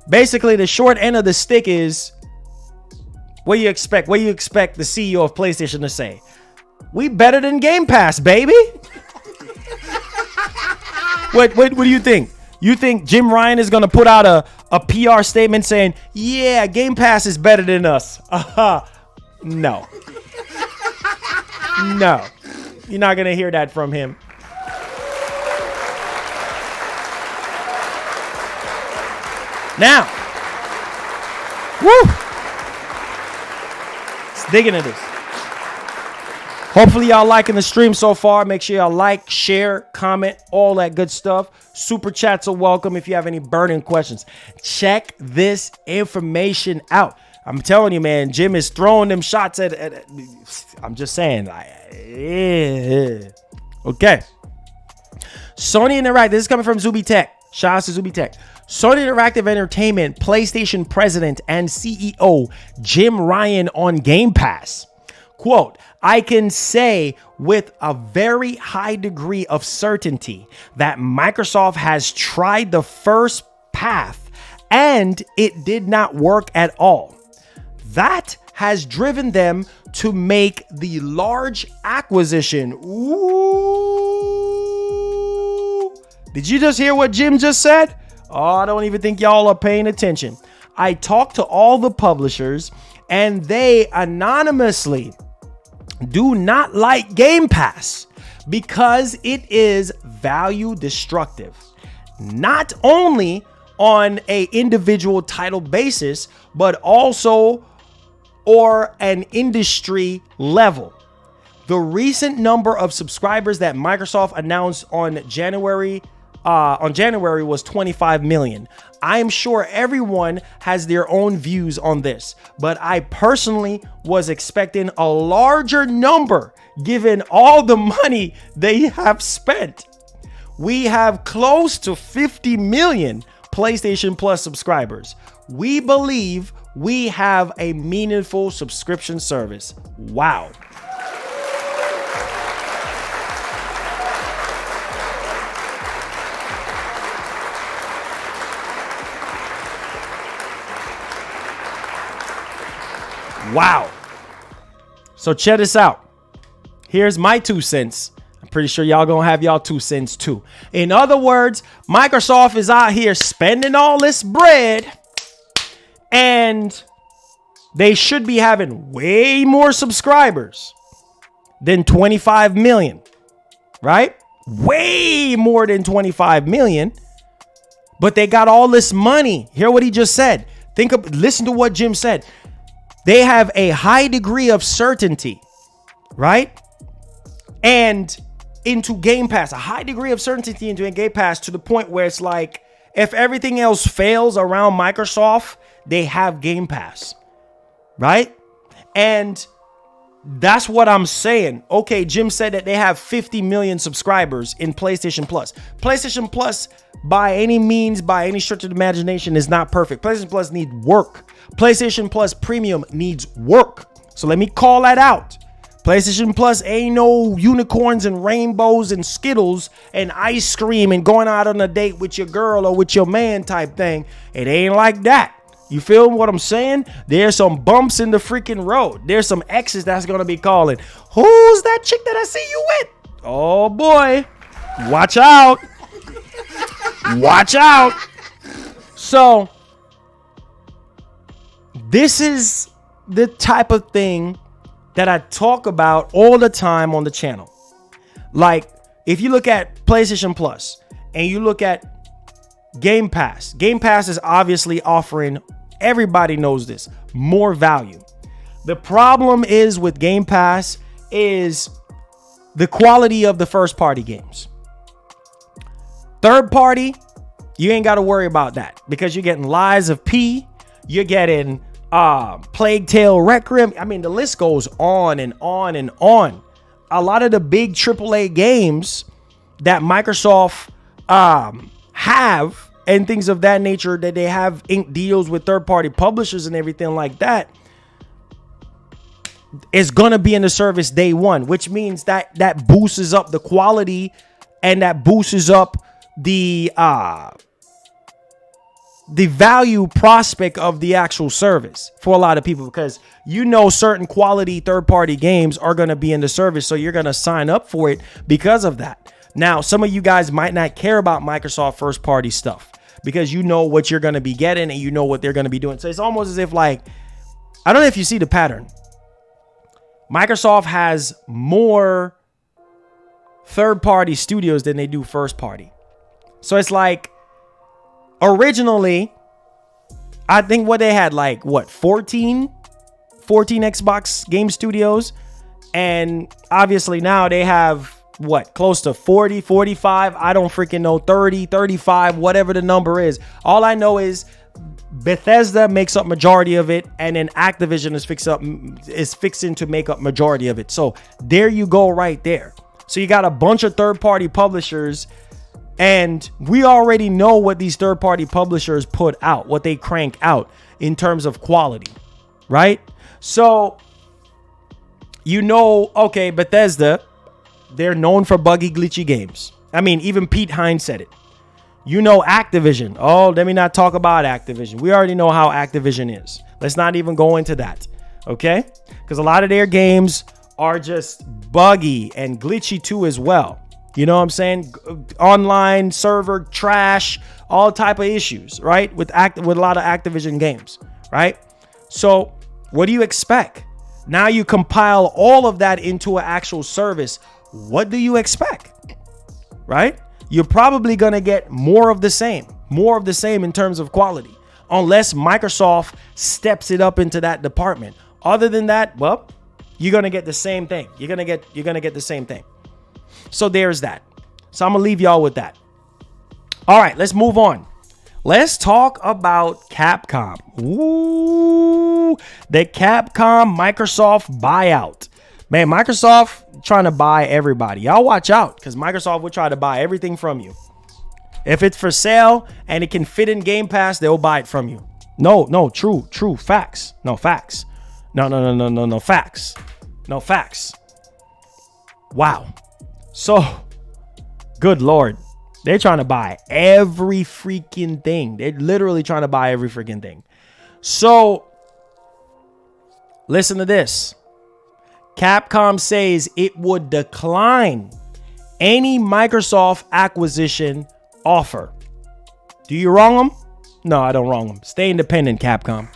Basically, the short end of the stick is, what do you expect? What do you expect the CEO of PlayStation to say? We better than Game Pass, baby. What do you think? You think Jim Ryan is going to put out a PR statement saying, yeah, Game Pass is better than us? No. No. You're not going to hear that from him. Now. Woo. Let's dig into this. Hopefully y'all liking the stream so far. Make sure y'all like, share, comment, all that good stuff. Super chats are welcome if you have any burning questions. Check this information out. I'm telling you, man, Jim is throwing them shots at I'm just saying. Okay. Sony Interactive. This is coming from Zuby Tech. Shout out to Zuby Tech. Sony Interactive Entertainment, PlayStation President and CEO Jim Ryan on Game Pass. Quote, I can say with a very high degree of certainty that Microsoft has tried the first path and it did not work at all. That has driven them to make the large acquisition. Ooh. Did you just hear what Jim just said? Oh, I don't even think y'all are paying attention. I talked to all the publishers and they anonymously do not like Game Pass because it is value destructive. Not only on a individual title basis, but also or an industry level. The recent number of subscribers that Microsoft announced on January was 25 million. I'm sure everyone has their own views on this, but I personally was expecting a larger number given all the money they have spent. We have close to 50 million PlayStation Plus subscribers. We believe we have a meaningful subscription service. Wow. Wow. So check this out. Here's my 2 cents. I'm pretty sure y'all gonna have y'all 2 cents too. In other words, Microsoft is out here spending all this bread and they should be having way more subscribers than 25 million, right? Way more than 25 million, but they got all this money. Hear what he just said. Listen to what Jim said. They have a high degree of certainty, right? And into Game Pass, a high degree of certainty into Game Pass to the point where it's like, if everything else fails around Microsoft, they have Game Pass, right? And that's what I'm saying. Okay, Jim said that they have 50 million subscribers in PlayStation Plus. PlayStation Plus, by any means, by any stretch of the imagination, is not perfect. PlayStation Plus needs work. PlayStation Plus Premium needs work. So let me call that out. PlayStation Plus ain't no unicorns and rainbows and Skittles and ice cream and going out on a date with your girl or with your man type thing. It ain't like that. You feel what I'm saying? There's some bumps in the freaking road. There's some exes that's going to be calling. Who's that chick that I see you with? Oh boy. Watch out. Watch out. So this is the type of thing that I talk about all the time on the channel. Like, if you look at PlayStation Plus and you look at Game Pass is obviously offering, everybody knows this, more value. The problem is with Game Pass is the quality of the first party games. Third party, you ain't got to worry about that because you're getting Lies of P, you're getting Plague Tale Requiem. I mean, the list goes on and on and on. A lot of the big AAA games that Microsoft have and things of that nature, that they have ink deals with third-party publishers and everything like that, is going to be in the service day one, which means that boosts up the quality and that boosts up the value prospect of the actual service for a lot of people, because certain quality third-party games are going to be in the service, so you're going to sign up for it because of that. Now, some of you guys might not care about Microsoft first-party stuff because you know what you're going to be getting and you know what they're going to be doing. So it's almost as if, like, I don't know if you see the pattern. Microsoft has more third-party studios than they do first-party. So it's like, originally, I think what they had, like, 14 Xbox game studios. And obviously now they have, close to 40, 45. I don't freaking know, 30, 35, whatever the number is. All I know is Bethesda makes up majority of it, and then Activision is fixing to make up majority of it. So there you go right there. So you got a bunch of third-party publishers, and we already know what these third-party publishers put out, what they crank out in terms of quality, right? So, okay, Bethesda, they're known for buggy, glitchy games. I mean, even Pete Hines said it. Activision. Oh, let me not talk about Activision. We already know how Activision is. Let's not even go into that, okay? Because a lot of their games are just buggy and glitchy too as well. You know what I'm saying? Online server trash, all type of issues, right? With a lot of Activision games, right? So what do you expect? Now you compile all of that into an actual service. What do you expect? Right? You're probably going to get more of the same in terms of quality, unless Microsoft steps it up into that department. Other than that, well, you're going to get the same thing. You're going to get the same thing. So there's that. So I'm going to leave y'all with that. All right, let's move on. Let's talk about Capcom. Ooh, the Capcom Microsoft buyout. Man, Microsoft trying to buy everybody. Y'all watch out, because Microsoft will try to buy everything from you. If it's for sale and it can fit in Game Pass, they'll buy it from you. No, true, facts. No, facts. No, facts. No, facts. Wow. So, good Lord. They're trying to buy every freaking thing. They're literally trying to buy every freaking thing. So, listen to this. Capcom says it would decline any Microsoft acquisition offer. Do you wrong them? No, I don't wrong them. Stay independent, Capcom.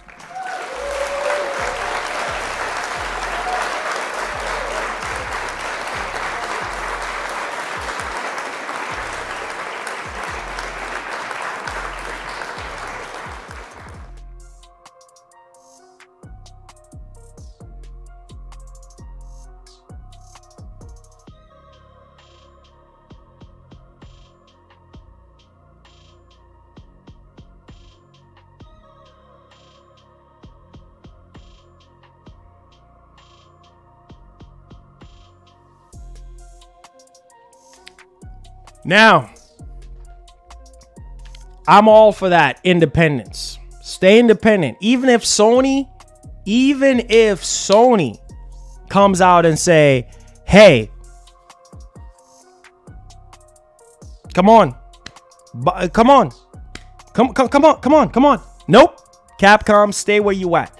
Now, I'm all for that independence. Stay independent. Even if Sony comes out and say, hey, come on. Nope. Capcom, stay where you at.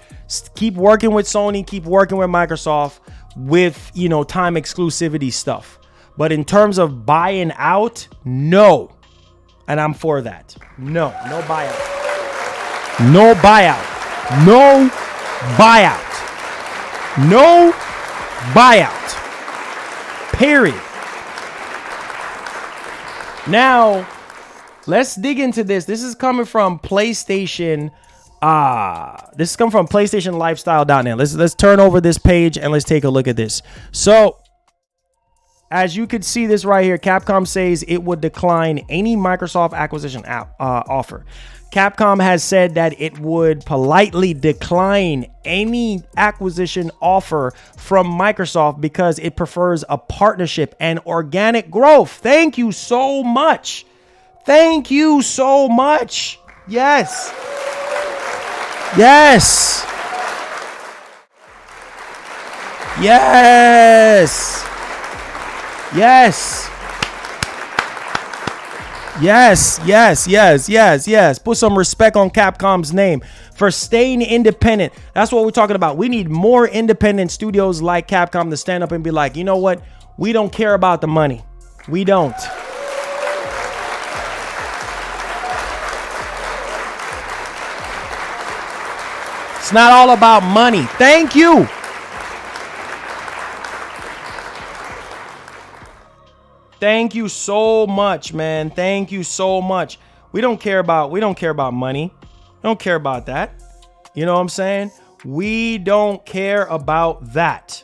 Keep working with Sony, keep working with Microsoft with, time exclusivity stuff. But in terms of buying out, no. And I'm for that. No buyout. No buyout. No buyout. No buyout. Period. Now, let's dig into this. This is coming from PlayStation. This is coming from PlayStationLifestyle.net. Let's turn over this page and let's take a look at this. So, as you could see this right here, Capcom says it would decline any Microsoft acquisition offer. Capcom has said that it would politely decline any acquisition offer from Microsoft because it prefers a partnership and organic growth. Thank you so much. Thank you so much. Yes. Yes. Yes. Yes. Yes. Put some respect on Capcom's name for staying independent. That's what we're talking about. We need more independent studios like Capcom to stand up and be like, you know what? We don't care about the money. We don't. It's not all about money. Thank you. Thank you so much, man. Thank you so much. We don't care about money. We don't care about that. You know what I'm saying? We don't care about that.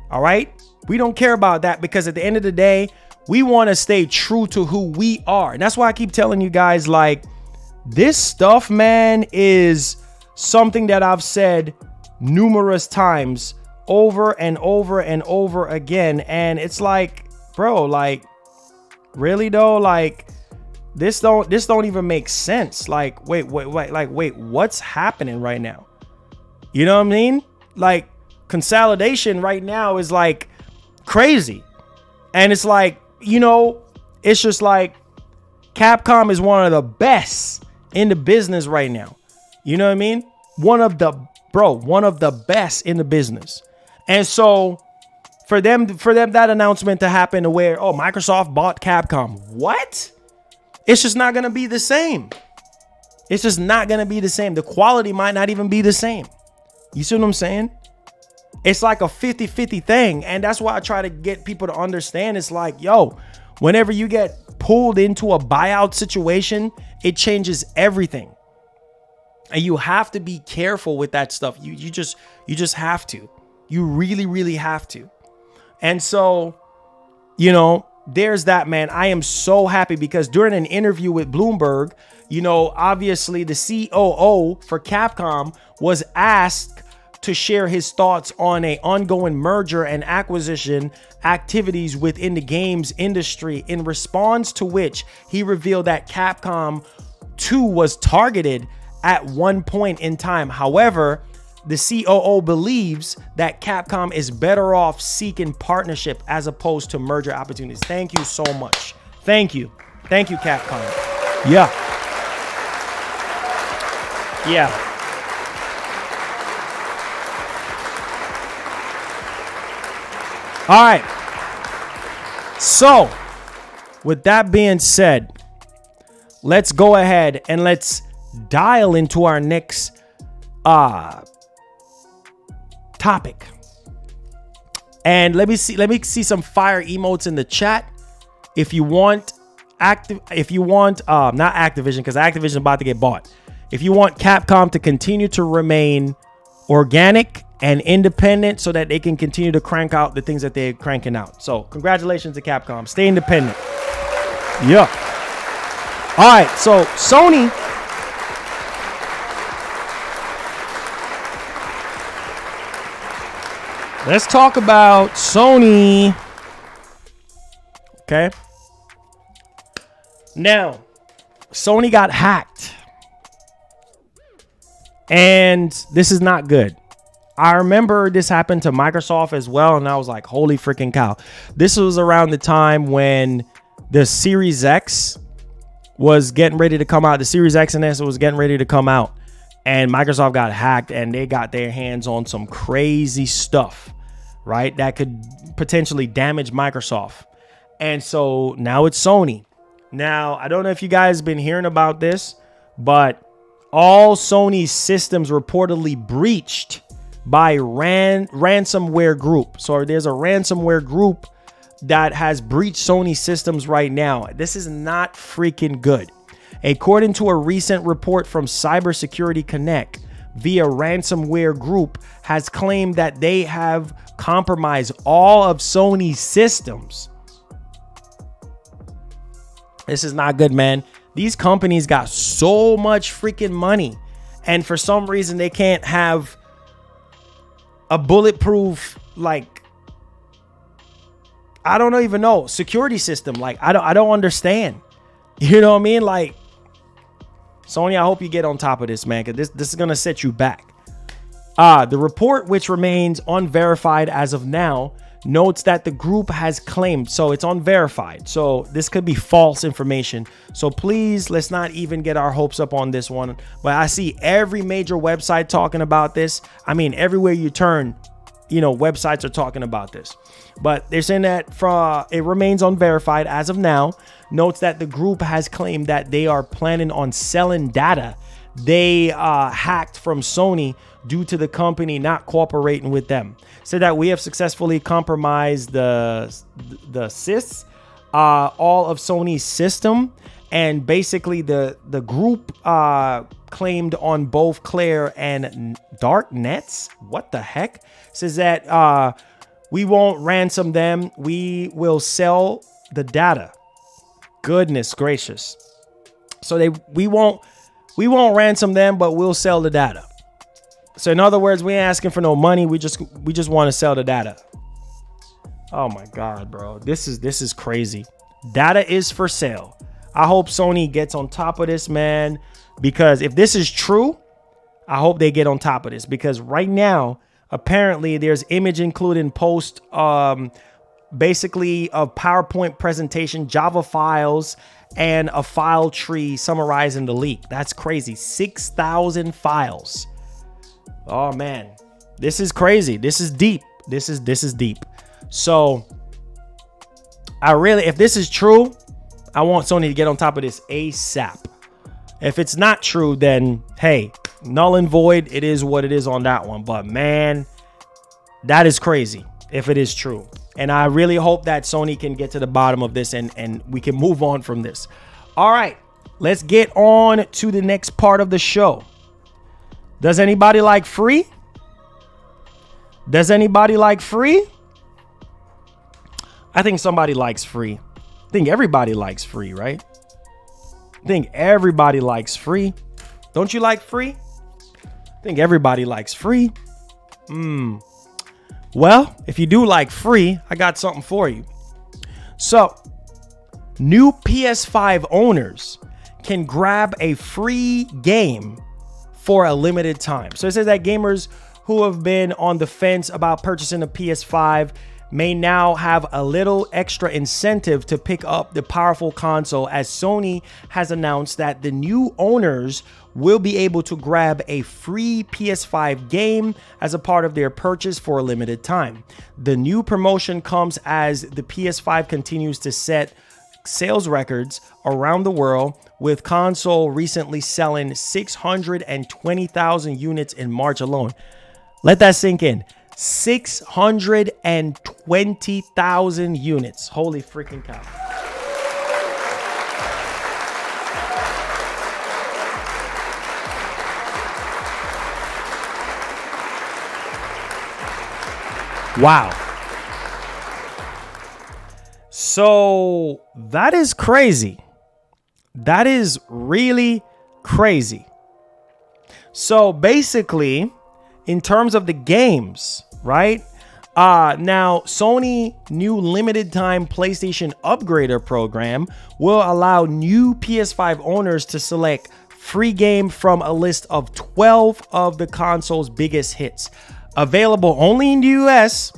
All right? We don't care about that because at the end of the day, we want to stay true to who we are. And that's why I keep telling you guys, like, this stuff, man, is something that I've said numerous times over and over and over again. And it's like, bro, like, really though? Like, this don't even make sense. Like, wait, what's happening right now? You know what I mean? Like, consolidation right now is like crazy. And it's like, you know, it's just like Capcom is one of the best in the business right now. You know what I mean? One of the best in the business. And so for them that announcement to happen to where, oh, Microsoft bought Capcom. What? It's just not going to be the same. It's just not going to be the same. The quality might not even be the same. You see what I'm saying? It's like a 50-50 thing. And that's why I try to get people to understand. It's like, yo, whenever you get pulled into a buyout situation, it changes everything. And you have to be careful with that stuff. You just have to. You really, really have to. And so, you know, there's that, man. I am so happy because during an interview with Bloomberg, you know, obviously the COO for Capcom was asked to share his thoughts on a ongoing merger and acquisition activities within the games industry, in response to which he revealed that Capcom 2 was targeted at one point in time. However, the COO believes that Capcom is better off seeking partnership as opposed to merger opportunities. Thank you so much. Thank you. Thank you, Capcom. Yeah. Yeah. All right. So, with that being said, let's go ahead and let's dial into our next topic. And let me see some fire emotes in the chat. If you want not Activision, because Activision is about to get bought. If you want Capcom to continue to remain organic and independent so that they can continue to crank out the things that they're cranking out. So congratulations to Capcom. Stay independent. Yeah. All right. So Sony. Let's talk about Sony. Okay. Now, Sony got hacked. And this is not good. I remember this happened to Microsoft as well, and I was like, holy freaking cow. This was around the time when the Series X was getting ready to come out. The Series X and S was getting ready to come out, and Microsoft got hacked, and they got their hands on some crazy stuff, right? That could potentially damage Microsoft. And so now it's Sony. Now, I don't know if you guys have been hearing about this, but all Sony's systems reportedly breached by ransomware group. So there's a ransomware group that has breached Sony systems right now. This is not freaking good. According to a recent report from Cybersecurity Connect, via ransomware group has claimed that they have compromised all of Sony's systems. This is not good, man. These companies got so much freaking money, and for some reason they can't have a bulletproof, like, I don't even know, security system. Like, I don't understand. You know what I mean? Like, Sony, I hope you get on top of this, man, because this is going to set you back. The report, which remains unverified as of now, notes that the group has claimed, so it's unverified, so this could be false information. So please, let's not even get our hopes up on this one. But I see every major website talking about this. I mean, everywhere you turn, you know, websites are talking about this. But they're saying that it remains unverified as of now. Notes that the group has claimed that they are planning on selling data they hacked from Sony due to the company not cooperating with them. Said that we have successfully compromised the SIS all of Sony's system. And basically the group claimed on both Claire and Dark Nets. What the heck? Says that we won't ransom them. We will sell the data. Goodness gracious. So we won't ransom them, but we'll sell the data. So in other words, we ain't asking for no money. We just want to sell the data. Oh my God, bro. This is crazy. Data is for sale. I hope Sony gets on top of this, man, because if this is true, I hope they get on top of this, because right now, apparently there's image included post, basically a PowerPoint presentation, Java files, and a file tree summarizing the leak. That's crazy. 6,000 files. Oh man, this is crazy. This is deep. This is deep. So if this is true, I want Sony to get on top of this ASAP. If it's not true, then hey, null and void. It is what it is on that one. But man, that is crazy if it is true. And I really hope that Sony can get to the bottom of this and we can move on from this. All right, let's get on to the next part of the show. Does anybody like free? Does anybody like free? I think somebody likes free. I think everybody likes free, right? I think everybody likes free. Don't you like free? I think everybody likes free. Well, if you do like free, I got something for you. So, new PS5 owners can grab a free game for a limited time. So it says that gamers who have been on the fence about purchasing a PS5 may now have a little extra incentive to pick up the powerful console, as Sony has announced that the new owners will be able to grab a free PS5 game as a part of their purchase for a limited time. The new promotion comes as the PS5 continues to set sales records around the world, with console recently selling 620,000 units in March alone. Let that sink in. 620,000 units. Holy freaking cow. Wow. So that is crazy. That is really crazy. So basically, in terms of the games, right? Now, Sony new limited time PlayStation Upgrader program will allow new PS5 owners to select free game from a list of 12 of the console's biggest hits. Available only in the US,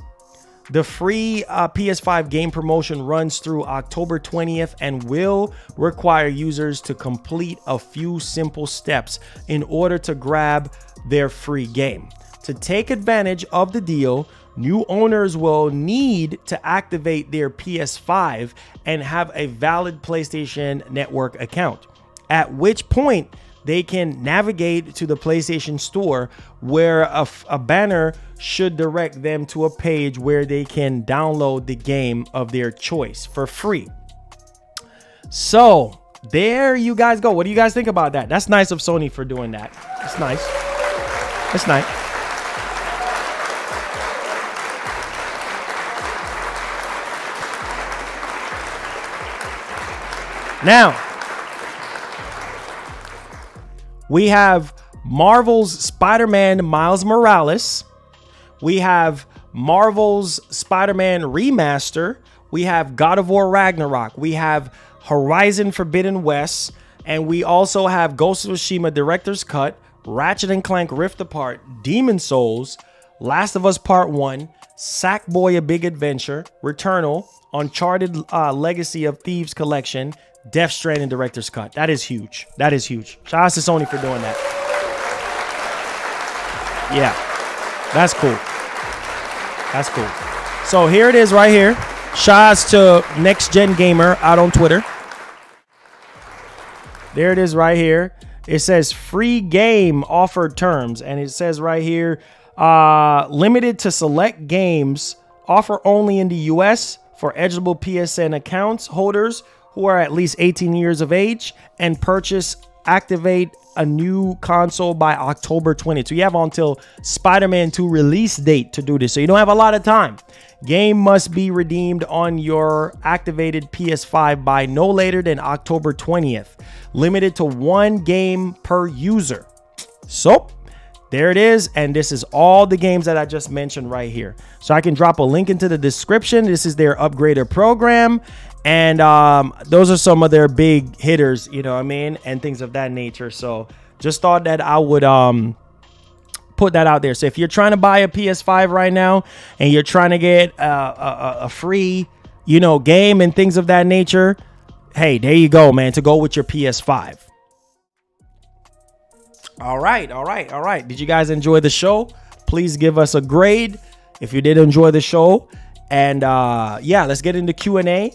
the free PS5 game promotion runs through October 20th and will require users to complete a few simple steps in order to grab their free game. To take advantage of the deal, new owners will need to activate their PS5 and have a valid PlayStation Network account, at which point they can navigate to the PlayStation Store, where a banner should direct them to a page where they can download the game of their choice for free. So there you guys go. What do you guys think about that? That's nice of Sony for doing that. It's nice. It's nice. Now, we have Marvel's Spider-Man Miles Morales. We have Marvel's Spider-Man Remaster. We have God of War Ragnarok. We have Horizon Forbidden West. And we also have Ghost of Tsushima Director's Cut, Ratchet & Clank Rift Apart, Demon Souls, Last of Us Part 1, Sackboy: A Big Adventure, Returnal, Uncharted Legacy of Thieves Collection, Death Stranding Director's Cut. That is huge. That is huge. Shout out to Sony for doing that. Yeah, that's cool. That's cool. So here it is right here. Shout outs to Next Gen Gamer out on Twitter. There it is right here. It says free game offered terms. And it says right here, limited to select games, offer only in the US, for eligible PSN accounts holders who are at least 18 years of age and activate a new console by October 20th. So you have until Spider-Man 2 release date to do this. So you don't have a lot of time. Game must be redeemed on your activated PS5 by no later than October 20th. Limited to 1 game per user. So there it is. And this is all the games that I just mentioned right here. So I can drop a link into the description. This is their upgrader program. And those are some of their big hitters, you know what I mean? And things of that nature. So just thought that I would put that out there. So if you're trying to buy a PS5 right now and you're trying to get a free, you know, game and things of that nature, hey, there you go, man, to go with your PS5. All right. Did you guys enjoy the show? Please give us a grade if you did enjoy the show. And yeah, let's get into Q&A.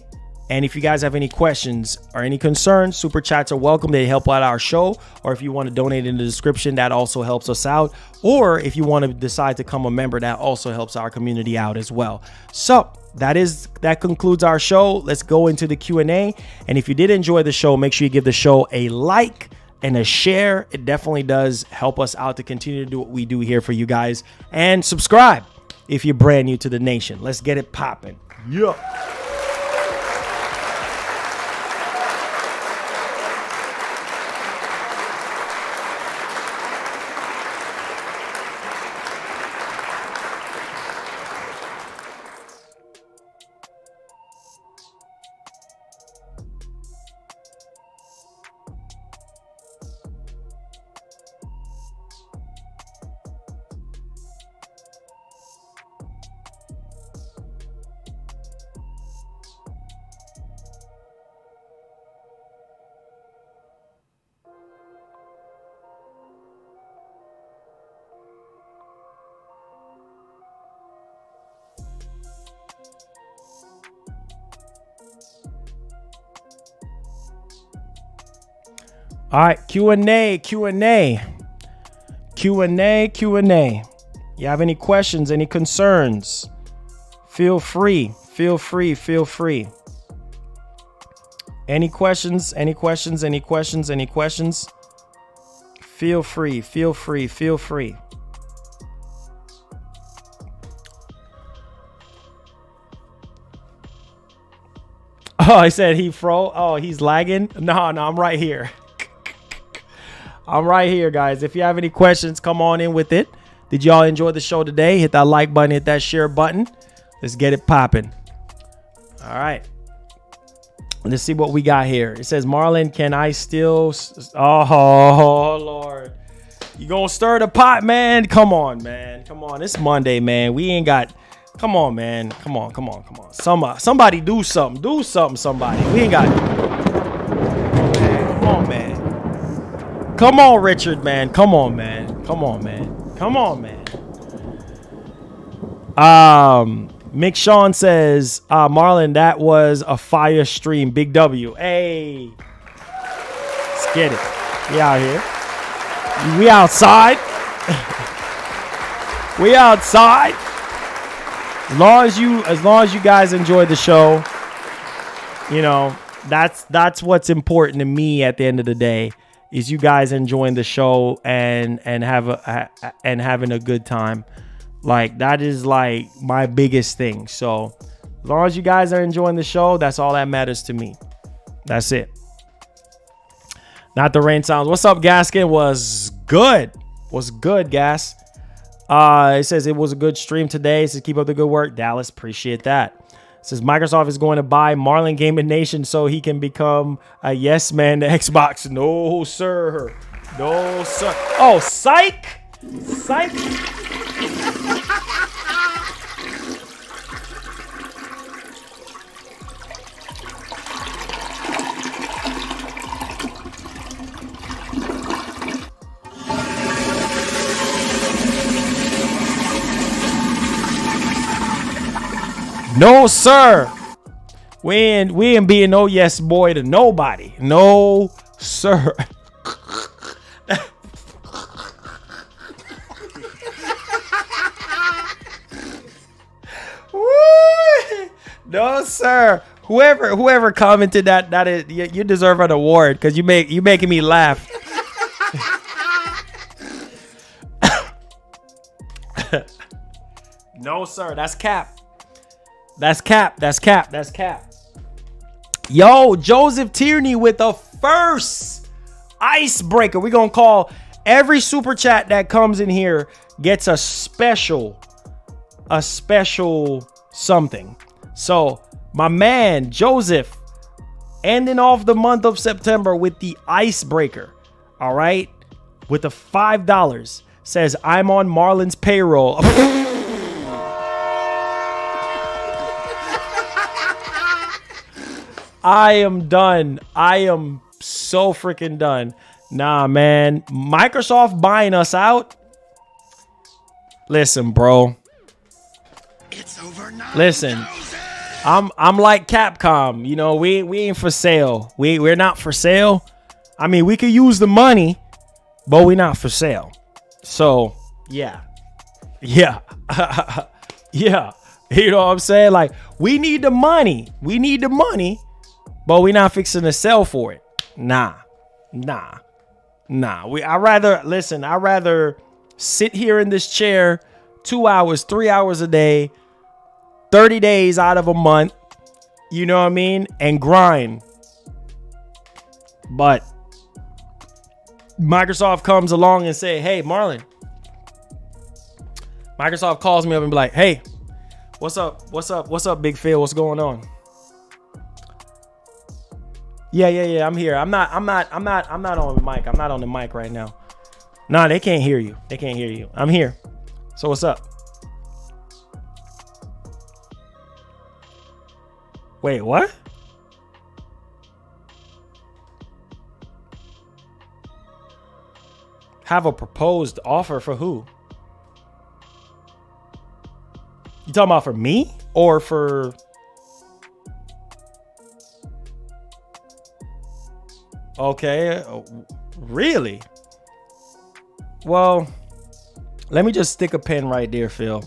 And if you guys have any questions or any concerns, super chats are welcome. They help out our show. Or if you want to donate in the description, that also helps us out. Or if you want to decide to become a member, that also helps our community out as well. So that concludes our show. Let's go into the Q&A. And if you did enjoy the show, make sure you give the show a like and a share. It definitely does help us out to continue to do what we do here for you guys. And subscribe if you're brand new to the nation. Let's get it popping. Yeah. All right, Q&A. You have any questions, any concerns? Feel free. Any questions? Feel free. Oh, I said he froze. Oh, he's lagging. No, I'm right here. I'm right here, guys. If you have any questions, come on in with it. Did y'all enjoy the show today? Hit that like button, hit that share button. Let's get it popping. All right. Let's see what we got here. It says, Marlon, can I still... Oh, Lord. You gonna stir the pot, man? Come on, man. Come on. It's Monday, man. We ain't got... Come on, man. Come on. Somebody do something. Do something, somebody. We ain't got... Man, come on, man. Come on, Richard, man. Come on, man. Mick Sean says, Marlon, that was a fire stream. Big W. Hey. Let's get it. We out here. We outside. We outside. As long as you guys enjoy the show, you know, that's what's important to me at the end of the day. Is you guys enjoying the show and having a good time. Like, that is like my biggest thing. So as long as you guys are enjoying the show, that's all that matters to me. That's it. Not the rain sounds. What's up, Gaskin? Was good, Gas. It says it was a good stream today. It says keep up the good work, Dallas. Appreciate that. It says Microsoft is going to buy Marlon Gaming Nation so he can become a yes man to Xbox. No, sir. Oh, psych. No, sir. We ain't being no yes boy to nobody. No, sir. No, sir. Whoever commented that is you deserve an award because you making me laugh. No, sir. That's cap. That's cap. That's cap. That's cap. Yo, Joseph Tierney with the first icebreaker. We're going to call every super chat that comes in here gets a special something. So my man, Joseph, ending off the month of September with the icebreaker. All right. With the $5 says, I'm on Marlon's payroll. I am done. I am so freaking done. Nah, man. Microsoft buying us out. Listen, bro. It's over now. Listen. I'm like Capcom. You know, we ain't for sale. We're not for sale. I mean, we could use the money, but we're not for sale. So, yeah. Yeah. Yeah. You know what I'm saying? Like, we need the money. We need the money. But we're not fixing to sell for it. Nah. I'd rather sit here in this chair 2 hours, 3 hours a day, 30 days out of a month, you know what I mean? And grind. But Microsoft comes along and say, hey, Marlon. Microsoft calls me up and be like, hey, what's up, Big Phil? What's going on? Yeah. I'm here. I'm not on the mic. I'm not on the mic right now. Nah, they can't hear you. I'm here. So what's up? Wait, what? Have a proposed offer for who? You talking about for me or for... Okay, really? Well, let me just stick a pin right there, Phil.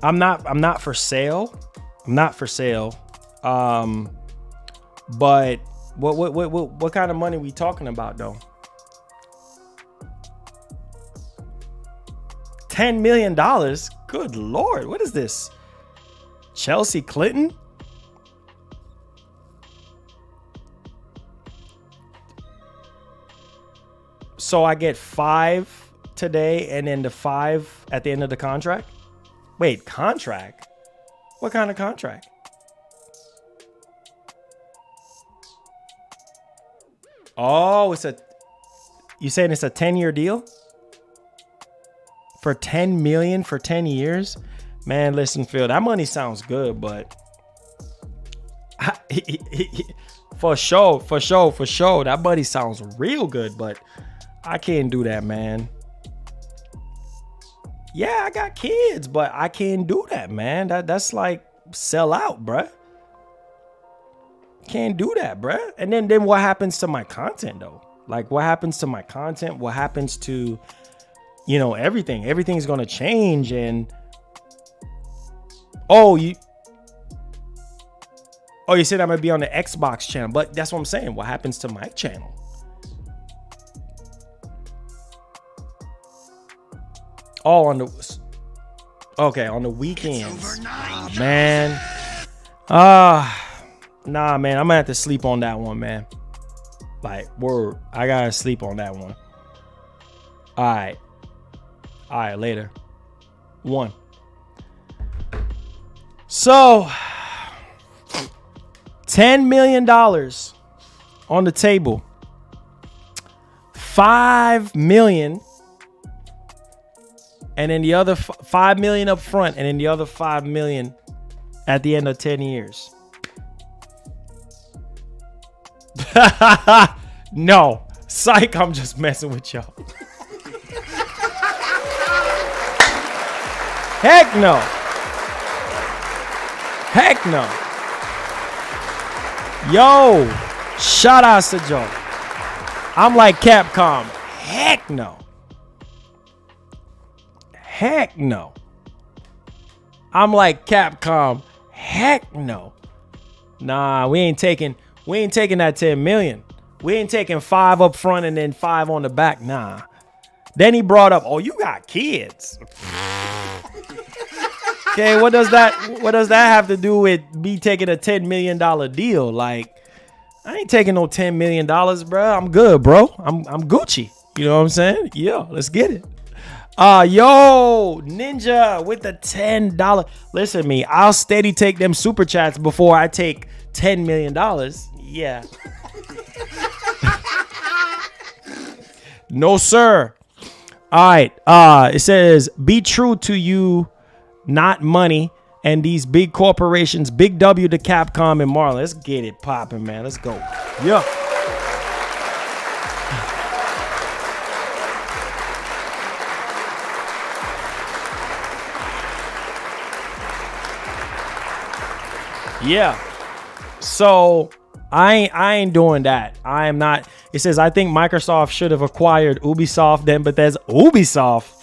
I'm not for sale. I'm not for sale. But what kind of money we talking about though? $10 million? Good Lord, what is this? Chelsea Clinton? So I get 5 today and then the 5 at the end of the contract? Wait, contract? What kind of contract? Oh, you saying it's a 10-year deal? For 10 million for 10 years? Man, listen, Phil, that money sounds good, but for sure, that money sounds real good, but I can't do that, man. Yeah, I got kids, but I can't do that, man. That's like sell out, bruh. Can't do that, bruh. And then what happens to my content though? Like what happens to my content? What happens to, you know, everything? Everything's gonna change. And you said I'm gonna be on the Xbox channel, but that's what I'm saying. What happens to my channel? Oh, on the weekends. Man. Nah, man. I'm gonna have to sleep on that one, man. Like, word. I gotta sleep on that one. All right, later. 1. So, $10 million on the table. $5 million. And then the other $5 million up front, and then the other $5 million at the end of 10 years. No, psych, I'm just messing with y'all. Heck no. Heck no. Yo, shout out to Joe. I'm like Capcom. Heck no. Heck no. I'm like Capcom. Heck no. Nah, we ain't taking that 10 million. We ain't taking 5 up front and then 5 on the back. Nah. Then he brought up, oh, you got kids. Okay, what does that have to do with me taking a $10 million deal? Like, I ain't taking no $10 million, bro. I'm good, bro. I'm Gucci. You know what I'm saying? Yo, let's get it. Yo, Ninja with the $10. Listen to me. I'll steady take them super chats before I take $10 million. Yeah. No, sir. All right. It says, be true to you, not money. And these big corporations, big W to Capcom and Marlon. Let's get it popping, man. Let's go. Yeah. Yeah. So I ain't doing that. I am not. It says, I think Microsoft should have acquired Ubisoft then, but there's Ubisoft.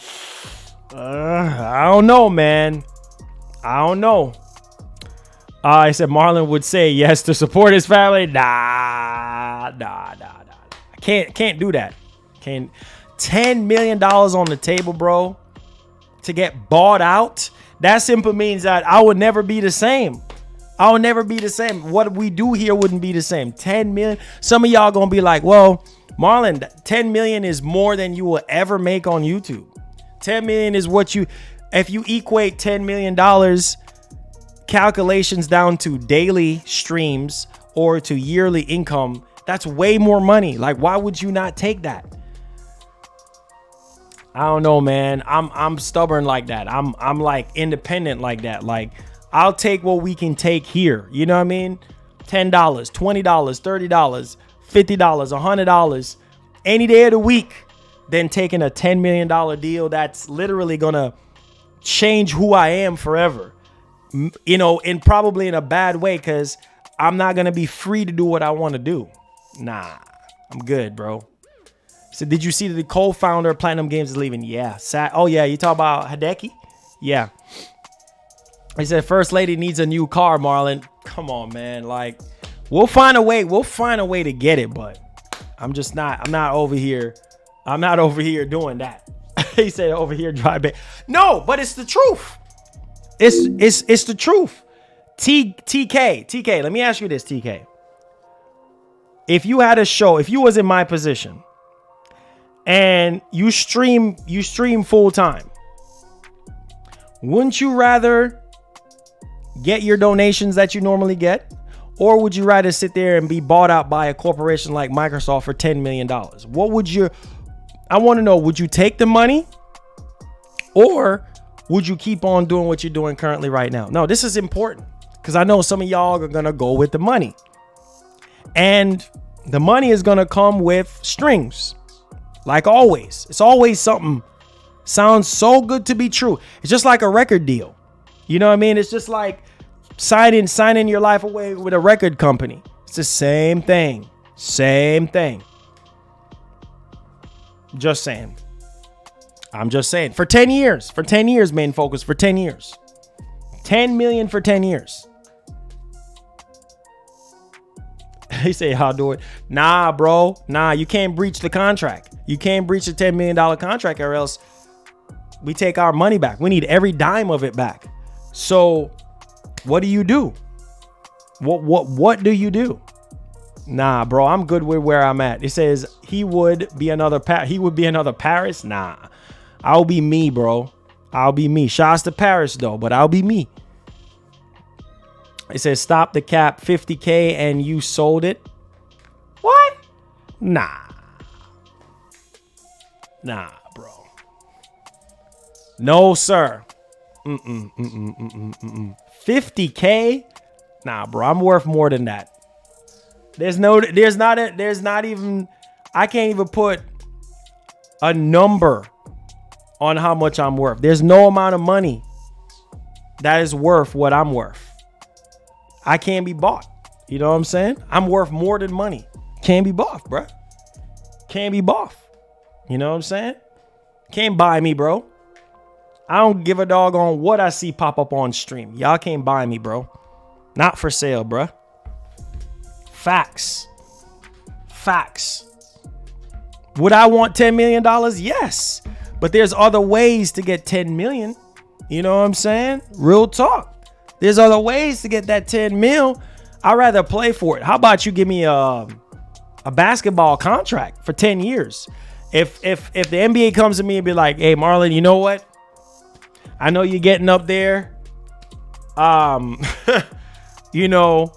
I don't know, man. I don't know. I said Marlon would say yes to support his family. Nah. I can't do that. Can't. $10 million on the table, bro, to get bought out. That simply means that I would never be the same. I will never be the same. What we do here wouldn't be the same. 10 million. Some of y'all gonna be like, well, Marlon, 10 million is more than you will ever make on YouTube. 10 million is what you, if you equate $10 million calculations down to daily streams or to yearly income, that's way more money. Like, why would you not take that? I don't know, man. I'm stubborn like that. I'm like independent like that. Like, I'll take what we can take here. You know what I mean? $10, $20, $30, $50, $100 any day of the week than taking a $10 million deal that's literally going to change who I am forever. You know, and probably in a bad way, because I'm not going to be free to do what I want to do. Nah, I'm good, bro. So did you see that the co-founder of Platinum Games is leaving? Yeah. Oh, yeah. You talk about Hideki? Yeah. He said, First Lady needs a new car, Marlon. Come on, man. Like, we'll find a way. We'll find a way to get it, but I'm not over here. I'm not over here doing that. He said over here, dry bait. No, but it's the truth. It's the truth. TK, let me ask you this, TK. If you had a show, if you was in my position and you stream full time, wouldn't you rather get your donations that you normally get? Or would you rather sit there and be bought out by a corporation like Microsoft for $10 million? I want to know, would you take the money? Or would you keep on doing what you're doing currently right now? No, this is important because I know some of y'all are going to go with the money. And the money is going to come with strings. Like always. It's always something. Sounds so good to be true. It's just like a record deal. You know what I mean? It's just like signing your life away with a record company. It's the same thing. Same thing. Just saying. I'm just saying. For 10 years. For 10 years, main focus. For 10 years. 10 million for 10 years. They say, I'll do it. Nah, bro. Nah, you can't breach the contract. You can't breach the $10 million contract or else we take our money back. We need every dime of it back. So what do you do? What do you do? Nah, bro, I'm good with where I'm at. It says he would be another Paris. Nah, I'll be me, bro. I'll be me. Shouts to Paris though, but I'll be me. It says stop the cap, 50K and you sold it. What? Nah, bro. No, sir. 50K? Nah, bro. I'm worth more than that. There's not even, I can't even put a number on how much I'm worth. There's no amount of money that is worth what I'm worth. I can't be bought. You know what I'm saying? I'm worth more than money. Can't be bought, bro. Can't be bought. You know what I'm saying? Can't buy me, bro. I don't give a dog on what I see pop up on stream. Y'all can't buy me, bro. Not for sale, bruh. Facts. Would I want $10 million? Yes. But there's other ways to get 10 million. You know what I'm saying? Real talk. There's other ways to get that 10 mil. I'd rather play for it. How about you give me a basketball contract for 10 years? If the NBA comes to me and be like, hey, Marlon, you know what? I know you're getting up there. You know,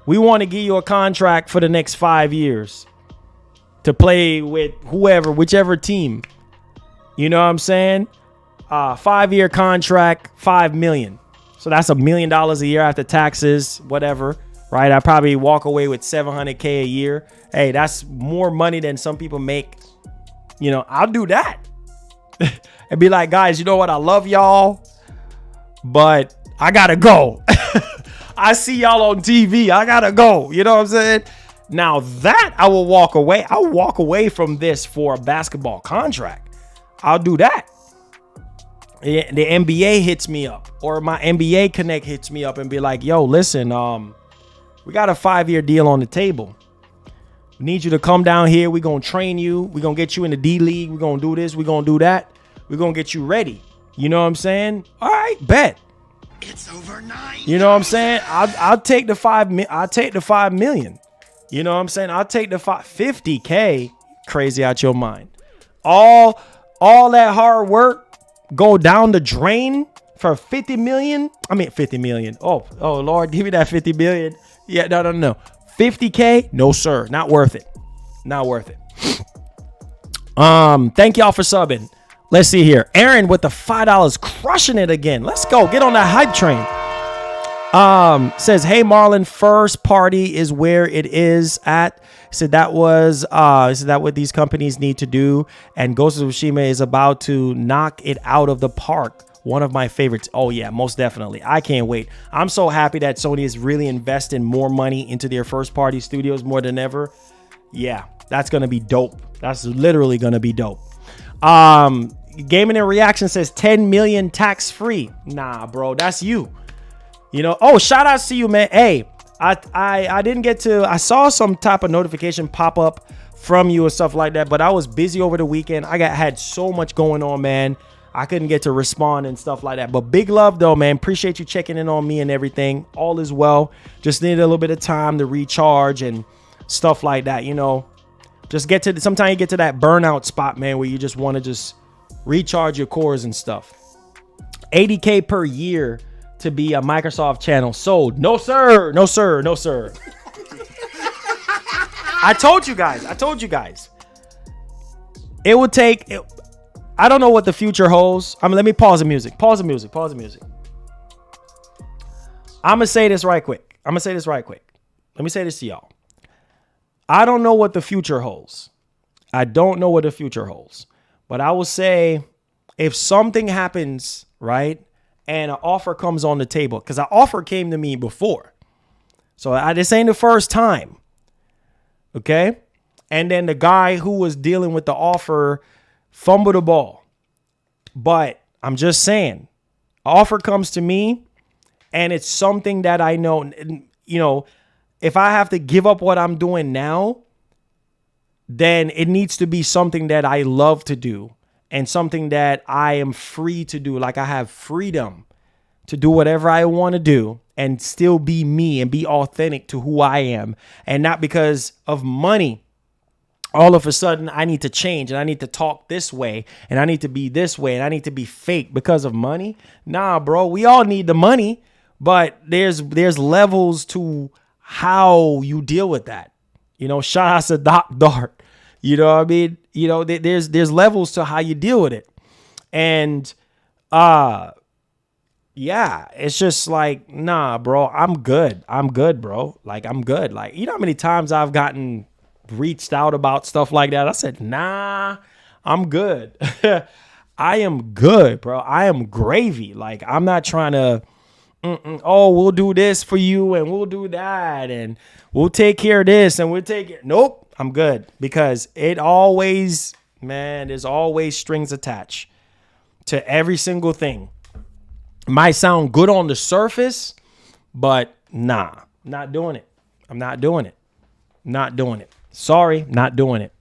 we want to give you a contract for the next 5 years to play with whichever team. You know what I'm saying? 5-year contract, $5 million. So that's $1 million a year after taxes, whatever, right? I probably walk away with $700K a year. Hey, that's more money than some people make. You know, I'll do that. And be like, guys, you know what? I love y'all, but I gotta go. I see y'all on TV. I gotta go. You know what I'm saying? Now that I will walk away. I'll walk away from this for a basketball contract. I'll do that. The NBA hits me up, or my NBA Connect hits me up and be like, yo, listen, we got a 5-year deal on the table. We need you to come down here. We're going to train you. We're going to get you in the D League. We're going to do this. We're going to do that. We're going to get you ready. You know what I'm saying? All right, bet. It's over 9. You know what I'm saying? I'll take the $5 million. You know what I'm saying? I'll take the 50K. Crazy out your mind. All that hard work go down the drain for 50 million. I mean 50 million. Oh Lord, give me that 50 million. Yeah, no. 50K? No, sir. Not worth it. Not worth it. Thank y'all for subbing. Let's see here. Aaron with the $5 crushing it again. Let's go. Get on that hype train. Says, hey Marlon, first party is where it is at. Said that was what these companies need to do, and Ghost of Tsushima is about to knock it out of the park. One of my favorites. Oh yeah, most definitely. I can't wait. I'm so happy that Sony is really investing more money into their first party studios more than ever. Yeah, that's gonna be dope. That's literally gonna be dope. Gaming and Reaction says 10 million tax free. Nah, bro, that's you. You know. Oh, shout outs to you, man. Hey. I didn't get to, I saw some type of notification pop up from you or stuff like that, but I was busy over the weekend. Had so much going on, man. I couldn't get to respond and stuff like that. But big love though, man. Appreciate you checking in on me and everything. All is well. Just needed a little bit of time to recharge and stuff like that, you know. Just sometimes you get to that burnout spot, man, where you just want to just recharge your cores and stuff. 80K per year to be a Microsoft channel sold. No, sir. No, sir. No, sir. I told you guys. It would take, I don't know what the future holds. I mean, let me pause the music. I'm going to say this right quick. Let me say this to y'all. I don't know what the future holds. But I will say, if something happens, right, and an offer comes on the table, because an offer came to me before. So this ain't the first time. Okay? And then the guy who was dealing with the offer fumbled the ball. But I'm just saying, an offer comes to me and it's something that I know, you know, if I have to give up what I'm doing now, then it needs to be something that I love to do. And something that I am free to do. Like I have freedom to do whatever I want to do and still be me and be authentic to who I am. And not because of money. All of a sudden I need to change and I need to talk this way and I need to be this way and I need to be fake because of money. Nah, bro, we all need the money, but there's levels to how you deal with that. You know, shout out to Doc Dart. You know what I mean? You know, there's levels to how you deal with it. And yeah, it's just like, nah, bro, I'm good, bro. Like, I'm good. Like, you know how many times I've gotten reached out about stuff like that? I said, nah, I'm good. I am good, bro. I am gravy. Like, I'm not trying to, we'll do this for you and we'll do that and we'll take care of this and we'll take it. Nope. I'm good, because it always, man, there's always strings attached to every single thing. It might sound good on the surface, but Nah, not doing it. I'm not doing it. Not doing it. Sorry, not doing it.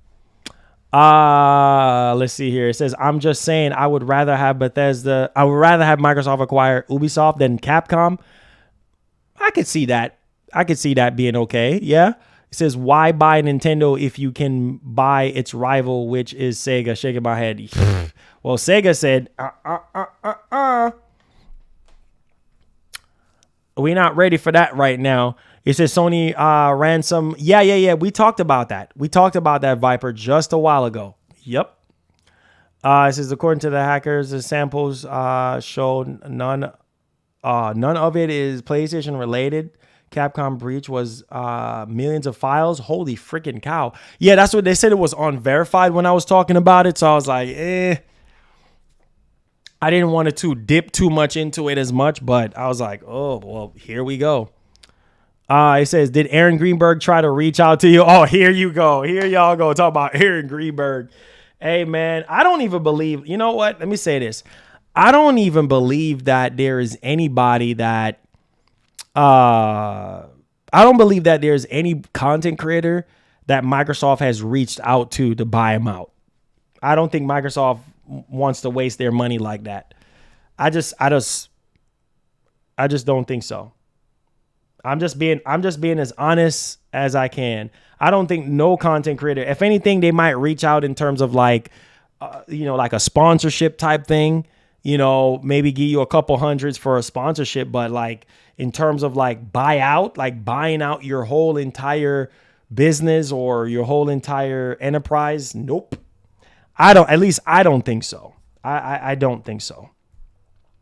Let's see here. It says, I'm just saying I would rather have Microsoft acquire Ubisoft than Capcom. I could see that. I could see that being okay. Yeah. It says, why buy Nintendo if you can buy its rival, which is Sega? Shaking my head. Well, Sega said, we're not ready for that right now. It says Sony ransom. Yeah. We talked about that. We talked about that, Viper, just a while ago. Yep. It says, according to the hackers, the samples showed none of it is PlayStation related. Capcom breach was millions of files. Holy freaking cow. Yeah, that's what they said. It was unverified when I was talking about it. So I was like, I didn't want to dip too much into it as much, but I was like, oh, well, here we go. It says, did Aaron Greenberg try to reach out to you? Oh, here you go. Here y'all go. Talk about Aaron Greenberg. Hey, man, I don't even believe, you know what? Let me say this. I don't even believe that there is anybody that, I don't believe that there's any content creator that Microsoft has reached out to buy him out. I don't think Microsoft wants to waste their money like that. I just don't think so. I'm just being as honest as I can. I don't think no content creator, if anything, they might reach out in terms of like a sponsorship type thing, maybe give you a couple hundreds for a sponsorship, but like in terms of like buyout, like buying out your whole entire business or your whole entire enterprise. Nope. I don't think so. I don't think so.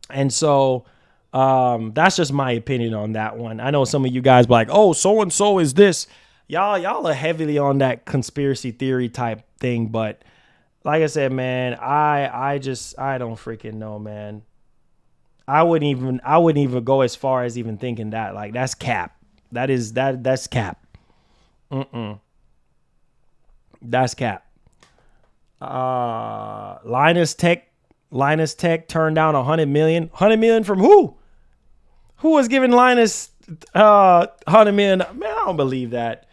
And so, that's just my opinion on that one. I know some of you guys be like, oh, so-and-so is this. Y'all are heavily on that conspiracy theory type thing. But like I said, man, I don't freaking know, man. I wouldn't even go as far as even thinking that. Like, that's cap. That's cap. That's cap. Linus Tech turned down $100 million. $100 million from who? Who was giving Linus $100 million? Man, I don't believe that.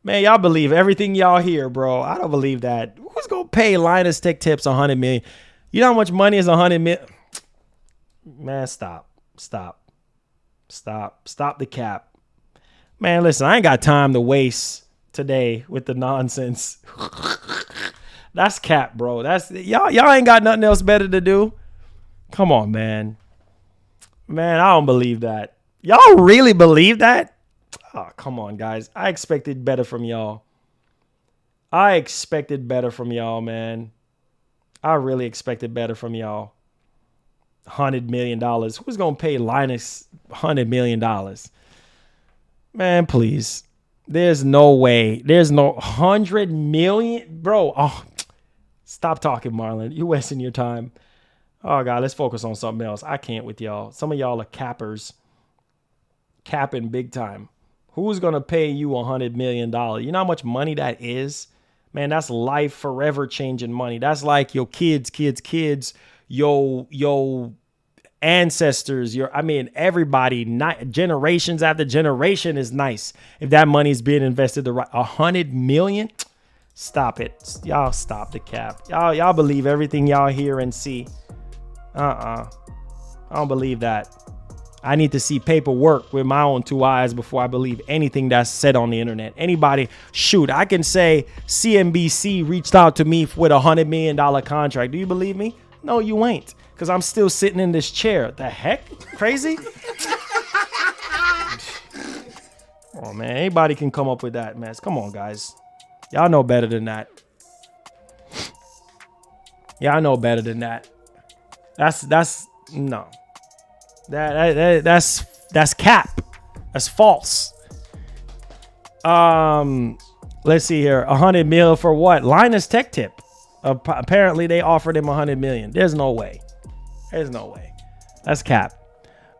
Man, y'all believe everything y'all hear, bro. I don't believe that. Who's gonna pay Linus Tech Tips $100 million? You know how much money is $100 million? Man, stop the cap. Man, listen, I ain't got time to waste today with the nonsense. That's cap, bro. That's y'all ain't got nothing else better to do. Come on, man. Man, I don't believe that. Y'all really believe that? Oh, come on, guys. I expected better from y'all. Man. I really expected better from y'all. $100 million. Who's going to pay Linus $100 million? Man, please. There's no way. There's no $100 million. Bro, oh, stop talking, Marlon. You're wasting your time. Oh, God, let's focus on something else. I can't with y'all. Some of y'all are cappers. Capping big time. Who's going to pay you $100 million? You know how much money that is? Man, that's life forever changing money. That's like your kids, your ancestors, everybody, not generations after generation is nice. If that money is being invested the right, $100 million, stop it. Y'all stop the cap. Y'all believe everything y'all hear and see. I don't believe that. I need to see paperwork with my own two eyes before I believe anything that's said on the internet. Anybody, shoot, I can say CNBC reached out to me with $100 million contract. Do you believe me? No, you ain't. Because I'm still sitting in this chair. The heck? Crazy? Oh, man. Anybody can come up with that mess. Come on, guys. Y'all know better than that. Y'all know better than that. That's no. That's cap. That's false. Let's see here. $100 million for what? Linus Tech Tip. Apparently they offered him $100 million. There's no way. That's cap.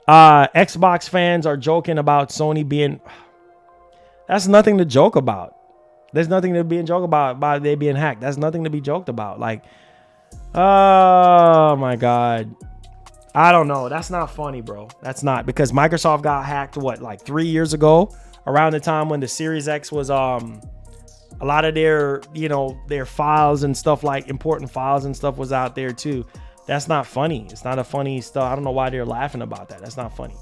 Xbox fans are joking about Sony being. That's nothing to joke about. There's nothing to be joke about they being hacked. That's nothing to be joked about. Like, oh my God. I don't know. That's not funny, bro. That's not, because Microsoft got hacked, what, like 3 years ago, around the time when the Series X was, a lot of their, you know, their files and stuff, like important files and stuff, was out there too. That's not funny. It's not a funny stuff. I don't know why they're laughing about that. That's not funny.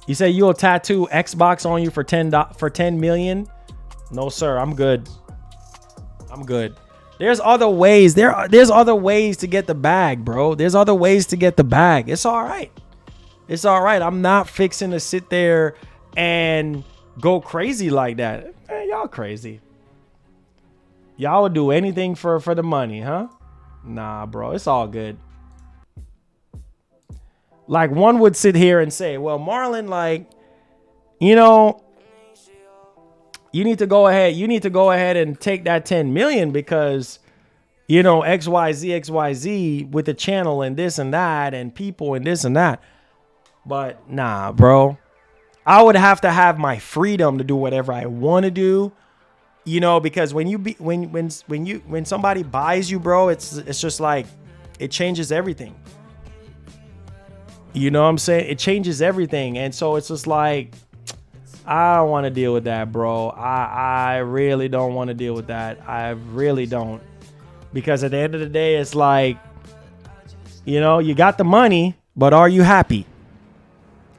You say you'll tattoo Xbox on you for 10 million? No, sir. I'm good. I'm good. There's other ways. There's other ways to get the bag, bro. There's other ways to get the bag. It's all right. It's all right. I'm not fixing to sit there and go crazy like that. Man, y'all crazy. Y'all would do anything for the money, huh? Nah, bro. It's all good. Like, one would sit here and say, well, Marlon, like, you know, you need to go ahead and take that 10 million because, you know, XYZ with the channel and this and that and people and this and that. But nah, bro, I would have to have my freedom to do whatever I want to do, you know, because when somebody buys you, bro, it's just like, it changes everything. You know what I'm saying? It changes everything. And so it's just like, I don't want to deal with that, bro. I really don't want to deal with that. I really don't. Because at the end of the day, it's like, you know, you got the money, but are you happy?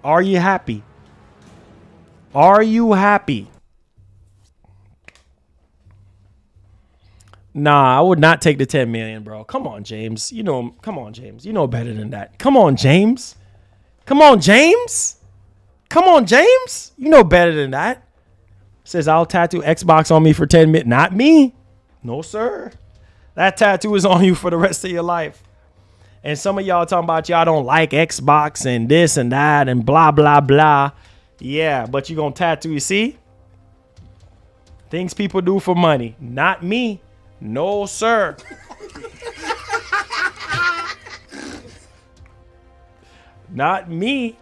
Are you happy? Are you happy? Nah, I would not take the 10 million, bro. Come on, James. You know, come on, James. You know better than that. Come on, James. Come on, James. Come on, James. You know better than that. Says, I'll tattoo Xbox on me for 10 minutes. Not me. No, sir. That tattoo is on you for the rest of your life. And some of y'all talking about y'all don't like Xbox and this and that and blah, blah, blah. Yeah, but you going to tattoo, you see? Things people do for money. Not me. No, sir. Not me.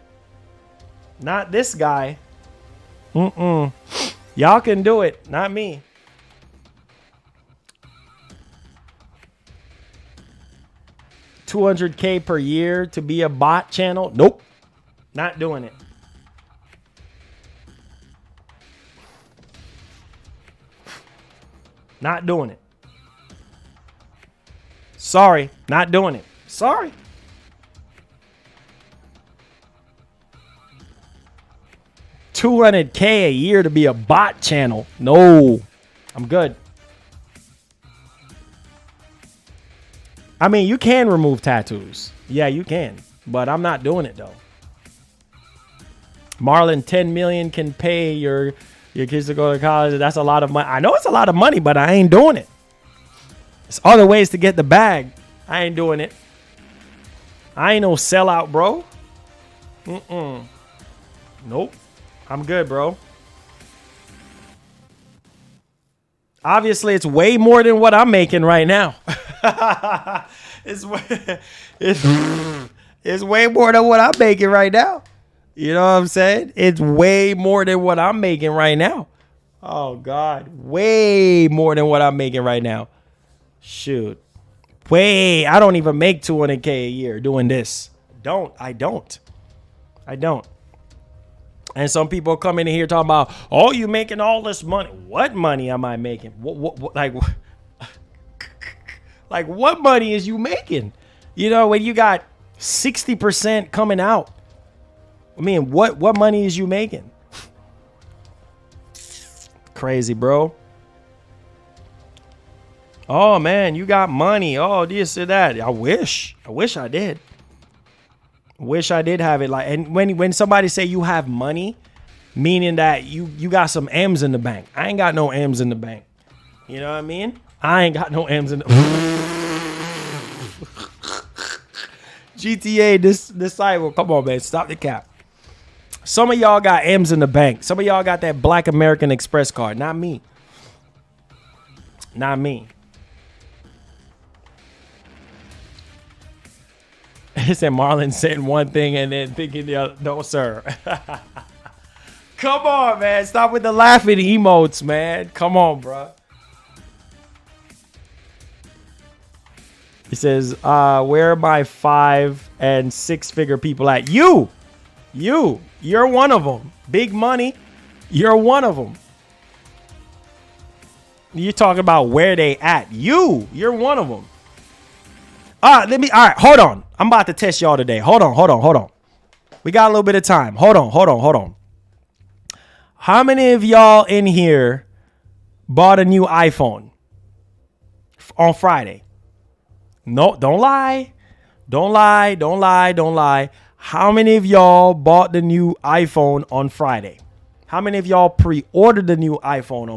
Not this guy. Y'all can do it. Not me. $200K per year to be a bot channel? Nope. Not doing it. Not doing it. Sorry. Not doing it. Sorry. $200K a year to be a bot channel. No. I'm good. I mean, you can remove tattoos. Yeah, you can. But I'm not doing it, though. Marlon, 10 million can pay your kids to go to college. That's a lot of money. I know it's a lot of money, but I ain't doing it. There's other ways to get the bag. I ain't doing it. I ain't no sellout, bro. Nope. I'm good, bro. Obviously, it's way more than what I'm making right now. It's way more than what I'm making right now. You know what I'm saying? It's way more than what I'm making right now. Oh, God. Way more than what I'm making right now. Shoot. I don't even make $200K a year doing this. I don't. And some people come in here talking about, oh, you making all this money. What money am I making? What like what money is you making? You know, when you got 60% coming out. I mean, what money is you making? Crazy, bro. Oh, man, you got money. Oh, this or that. I wish I did. Wish I did have it. Like, and when somebody say you have money, meaning that you got some M's in the bank. I ain't got no M's in the bank. You know what I mean? I ain't got no M's in the GTA disciple. Come on, man. Stop the cap. Some of y'all got M's in the bank. Some of y'all got that Black American Express card. Not me. Not me. He said Marlon saying one thing and then thinking the other. No, sir. Come on, man. Stop with the laughing emotes, man. Come on, bro. He says, where are my 5 and 6 figure people at? You're one of them. Big money. You're one of them. You're talking about where they at. You're one of them. All right, hold on. I'm about to test y'all today. Hold on. We got a little bit of time. Hold on. How many of y'all in here bought a new iPhone on Friday? No, don't lie. How many of y'all bought the new iPhone on Friday? How many of y'all pre-ordered the new iPhone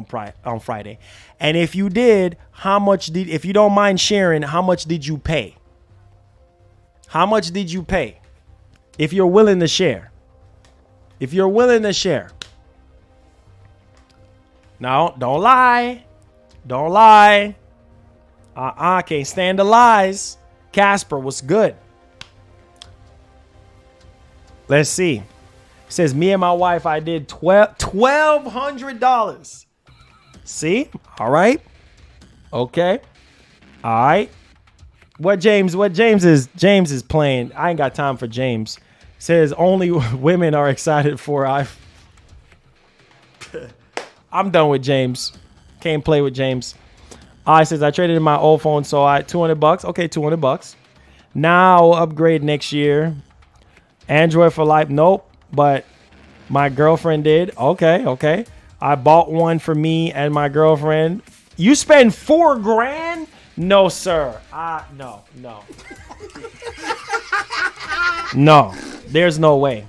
on Friday? And if you did, if you don't mind sharing, how much did you pay? How much did you pay? If you're willing to share. No, don't lie. Can't stand the lies. Casper, what's good? Let's see. It says, me and my wife, I did $1,200. See? All right. Okay. All right. What James is playing. I ain't got time for James. Says only women are excited for I'm done with James. Can't play with James. I says I traded in my old phone, so $200. Okay, $200. Now I'll upgrade next year. Android for life. Nope. But my girlfriend did. Okay. I bought one for me and my girlfriend. You spend $4,000? No, sir. No. No. There's no way.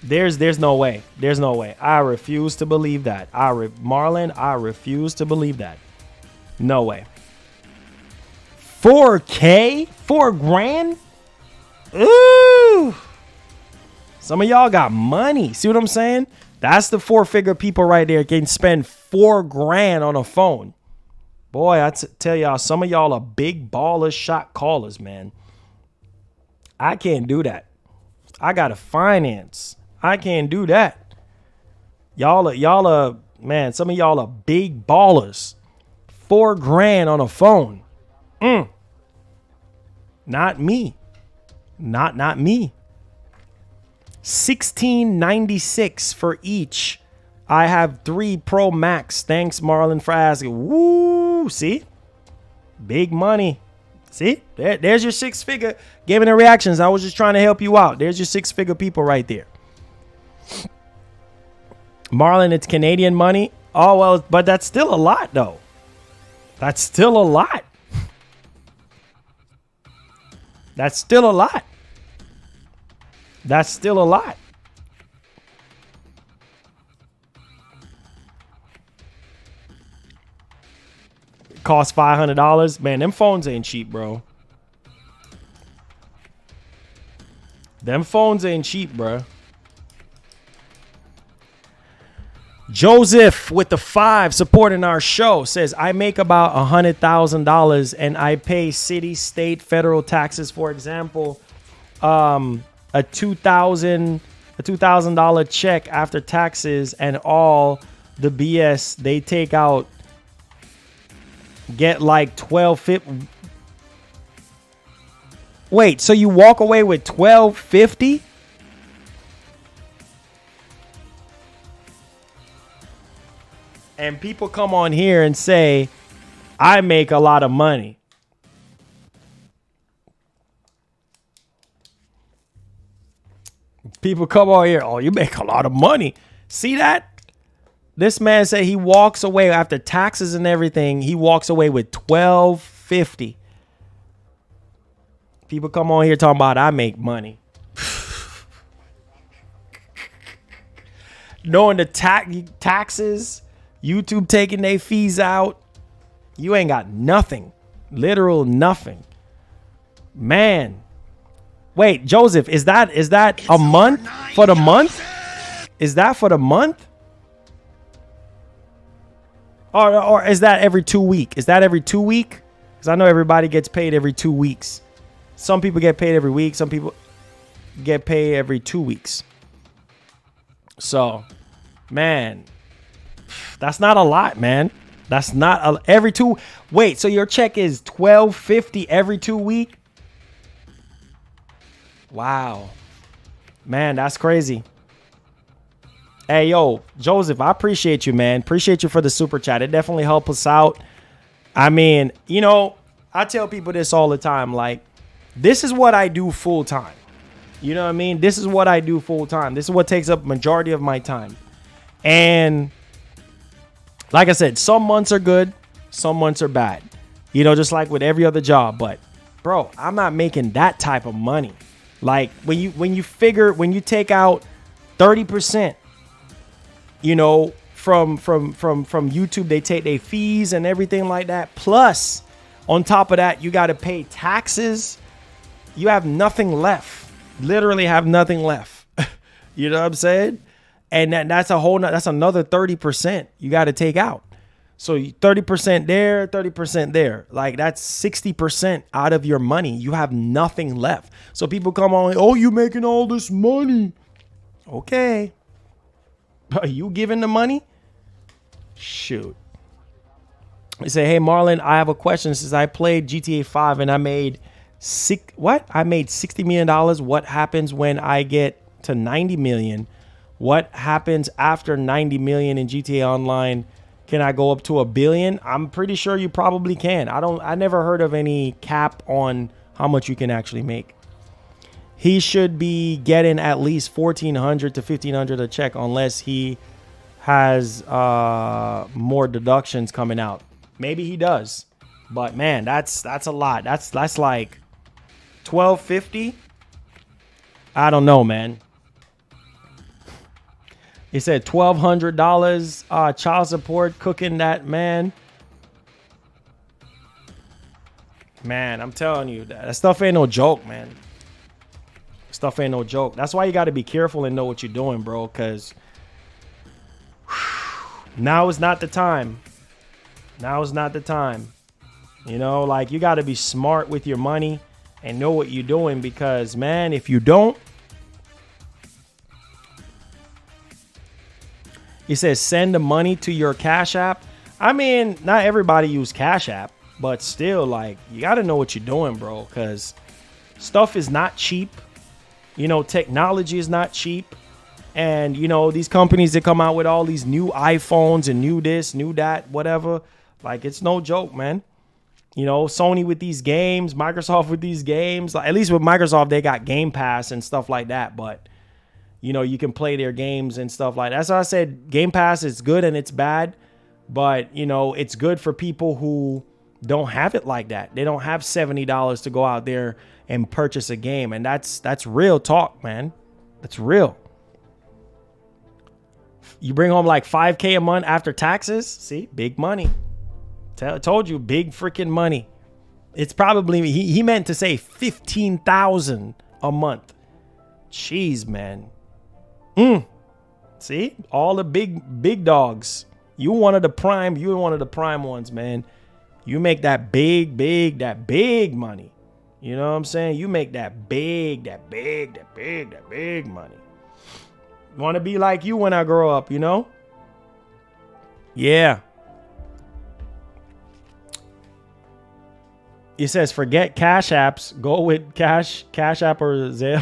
There's no way. I refuse to believe that. Marlon, I refuse to believe that. No way. $4,000? $4,000? Ooh. Some of y'all got money. See what I'm saying? That's the 4-figure people right there can spend $4,000 on a phone. Boy, I tell y'all, some of y'all are big ballers, shot callers, man. I can't do that. I gotta finance. I can't do that. Y'all are, man, some of y'all are big ballers. $4,000 on a phone. Not me. Not me. $1,696 for each. I have 3 Pro Max. Thanks, Marlon, for asking. Woo! See? Big money. See? There's your 6-figure. Giving the reactions. I was just trying to help you out. There's your 6-figure people right there. Marlon, it's Canadian money. Oh, well, but that's still a lot, though. That's still a lot. That's still a lot. That's still a lot. It costs $500. Man, them phones ain't cheap, bro. Them phones ain't cheap, bro. Joseph with the 5 supporting our show says, I make about $100,000 and I pay city, state, federal taxes. For example, a $2,000 check after taxes and all the BS they take out, get like $1,250. Wait, so you walk away with $1,250? And people come on here and say, I make a lot of money. People come on here, oh, you make a lot of money. See that? This man said he walks away after taxes and everything. He walks away with $1,250. People come on here talking about I make money. Knowing the taxes, YouTube taking their fees out, you ain't got nothing. Literal nothing. Man. Wait, Joseph, is that a month? For the month? Is that for the month? Or is that every 2 weeks? Is that every 2 weeks? Because I know everybody gets paid every 2 weeks. Some people get paid every week. Some people get paid every 2 weeks. So, man, that's not a lot, man. That's not every 2. Wait, so your check is $12.50 every 2 week? Wow. Man, that's crazy. Hey, yo, Joseph, I appreciate you, man. Appreciate you for the super chat. It definitely helped us out. I mean, you know, I tell people this all the time. Like, this is what I do full time. You know what I mean? This is what I do full time. This is what takes up majority of my time. And like I said, some months are good. Some months are bad. You know, just like with every other job. But, bro, I'm not making that type of money. Like, when you take out 30%, you know, from YouTube, they take their fees and everything like that. Plus, on top of that, you got to pay taxes. You have nothing left. Literally have nothing left. You know what I'm saying? And that's another 30% you got to take out. So 30% there, 30% there. Like, that's 60% out of your money. You have nothing left. So people come on, oh, you making all this money. Okay. Are you giving the money? Shoot. They say, hey, Marlon, I have a question. Since I played GTA 5 and I made $60 million. What happens when I get to 90 million? What happens after 90 million in GTA Online? Can I go up to $1 billion? I'm pretty sure you probably can. I never heard of any cap on how much you can actually make. He should be getting at least $1,400 to $1,500 a check unless he has more deductions coming out. Maybe he does. But man, that's a lot. That's like $1,250. I don't know, man. He said $1,200 child support cooking that, man. Man, I'm telling you, that stuff ain't no joke, man. Stuff ain't no joke. That's why you got to be careful and know what you're doing, bro, because now is not the time. Now is not the time. You know, like, you got to be smart with your money and know what you're doing, because, man, if you don't, he says send the money to your Cash App. I mean, not everybody use Cash App, but still, like, you got to know what you're doing, bro, because stuff is not cheap. You know, technology is not cheap. And, you know, these companies that come out with all these new iPhones and new this, new that, whatever, like, it's no joke, man. You know, Sony with these games, Microsoft with these games. Like, at least with Microsoft, they got Game Pass and stuff like that. But, you know, you can play their games and stuff like that. That's why I said Game Pass is good and it's bad. But, you know, it's good for people who don't have it like that. They don't have $70 to go out there and purchase a game. And that's real talk, man. That's real. You bring home like $5K a month after taxes. See, big money. Told you, big freaking money. It's probably, he meant to say 15,000 a month. Jeez, man. See, all the big dogs. You one of the prime ones, man. You make that big money. You know what I'm saying? You make that big money. Want to be like you when I grow up, you know? Yeah. He says, forget Cash Apps. Go with Cash App or Zelle.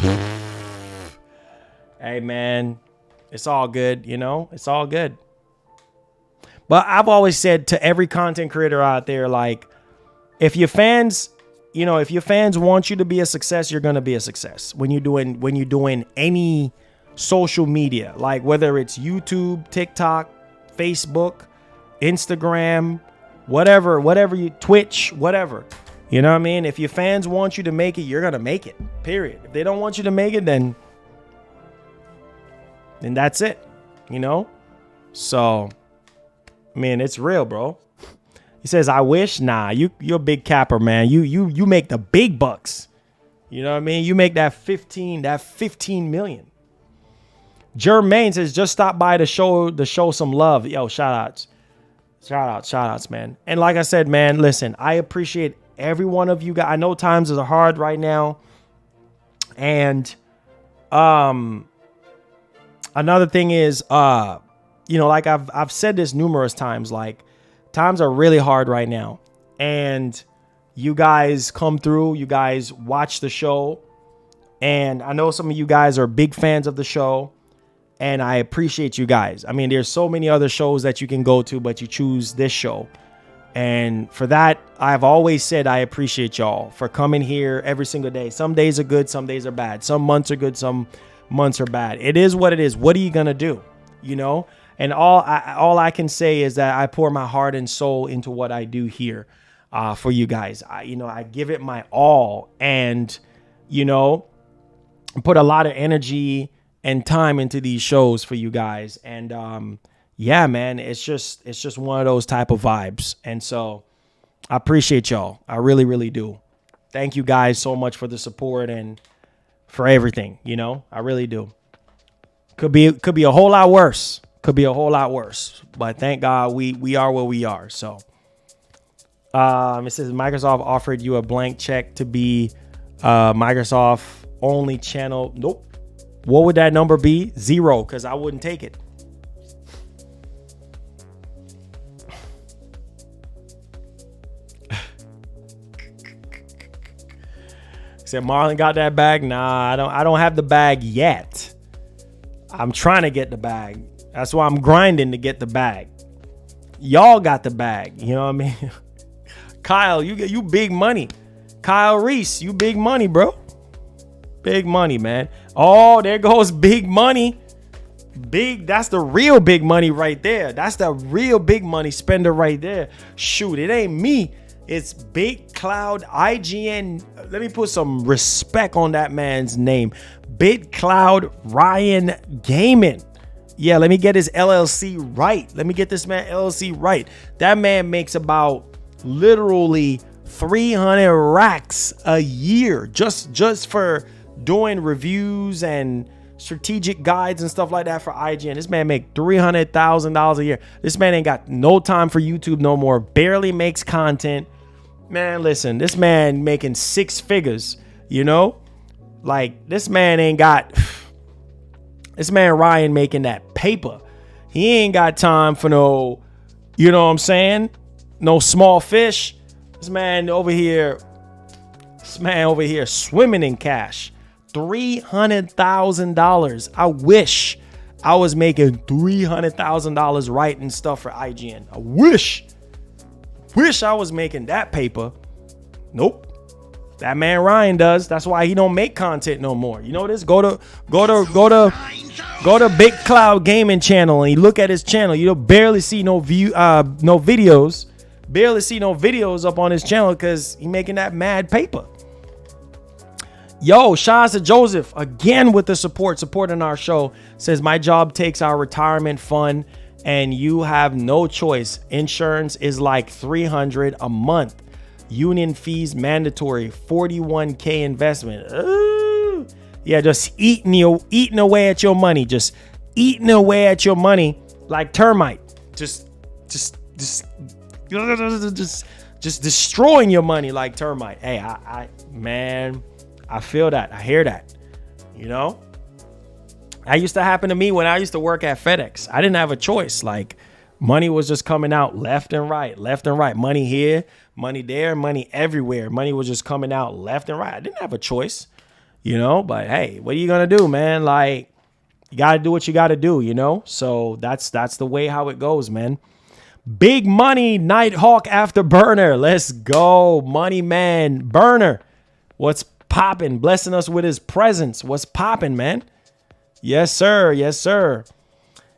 Hey, man. It's all good, you know? It's all good. But I've always said to every content creator out there, like, if your fans, you know, if your fans want you to be a success, you're going to be a success. When you're doing any social media, like whether it's YouTube, TikTok, Facebook, Instagram, whatever you, Twitch, whatever. You know what I mean? If your fans want you to make it, you're going to make it. Period. If they don't want you to make it, then that's it. You know? So, man, it's real, bro. He says, I wish. Nah, you're a big capper, man. You make the big bucks. You know what I mean? You make that 15 million. Jermaine says, just stop by to show some love. Yo, shout outs, man. And like I said, man, listen, I appreciate every one of you guys. I know times are hard right now. And another thing is, you know, like I've said this numerous times, like, Times are really hard right now. And you guys come through. You guys watch the show. And I know some of you guys are big fans of the show. And I appreciate you guys. I mean, there's so many other shows that you can go to, but you choose this show. And for that, I've always said I appreciate y'all for coming here every single day. Some days are good, some days are bad. Some months are good, some months are bad. It is what it is. What are you going to do? You know? And all I can say is that I pour my heart and soul into what I do here for you guys. I give it my all, and, put a lot of energy and time into these shows for you guys. And, yeah, man, it's just one of those type of vibes. And so I appreciate y'all. I really, really do. Thank you guys so much for the support and for everything. I really do. Could be a whole lot worse. But thank God we are where we are. So it says Microsoft offered you a blank check to be Microsoft only channel. Nope. What would that number be? 0, because I wouldn't take it. Said Marlon got that bag. Nah, I don't have the bag yet. I'm trying to get the bag. That's why I'm grinding to get the bag. Y'all got the bag. You know what I mean? Kyle, you big money. Kyle Reese, you big money, bro. Big money, man. Oh, there goes big money. That's the real big money right there. That's the real big money spender right there. Shoot, it ain't me. It's Big Cloud IGN. Let me put some respect on that man's name. Big Cloud Ryan Gaming. Yeah, let me get his LLC right. Let me get this man LLC right. That man makes about literally 300 racks a year just for doing reviews and strategic guides and stuff like that for IGN. This man make $300,000 a year. This man ain't got no time for YouTube no more. Barely makes content. Man, listen, this man making 6 figures, Like, this man ain't got... This man Ryan making that paper. He ain't got time for no, you know what I'm saying? No small fish. This man over here swimming in cash. $300,000. I wish I was making $300,000 writing stuff for IGN. I wish I was making that paper. Nope. That man Ryan does. That's why he don't make content no more. You know this? Go to Big Cloud Gaming channel and you look at his channel. You'll barely see no videos. Barely see no videos up on his channel because he making that mad paper. Yo, shouts to Joseph again with the supporting our show. Says my job takes our retirement fund and you have no choice. Insurance is like $300 a month. Union fees mandatory. 41K investment. Ooh. Yeah, just eating away at your money. Just eating away at your money like termite. Just destroying your money like termite. Hey, I feel that. I hear that. That used to happen to me when I used to work at FedEx. I didn't have a choice. Like, money was just coming out left and right. Money here, money there, money everywhere. Money was just coming out left and right. I didn't have a choice, but hey, what are you going to do, man? Like, you got to do what you got to do, So that's the way how it goes, man. Big money, Nighthawk Afterburner. Let's go. Money man, Burner. What's popping? Blessing us with his presence. What's popping, man? Yes, sir. Yes, sir.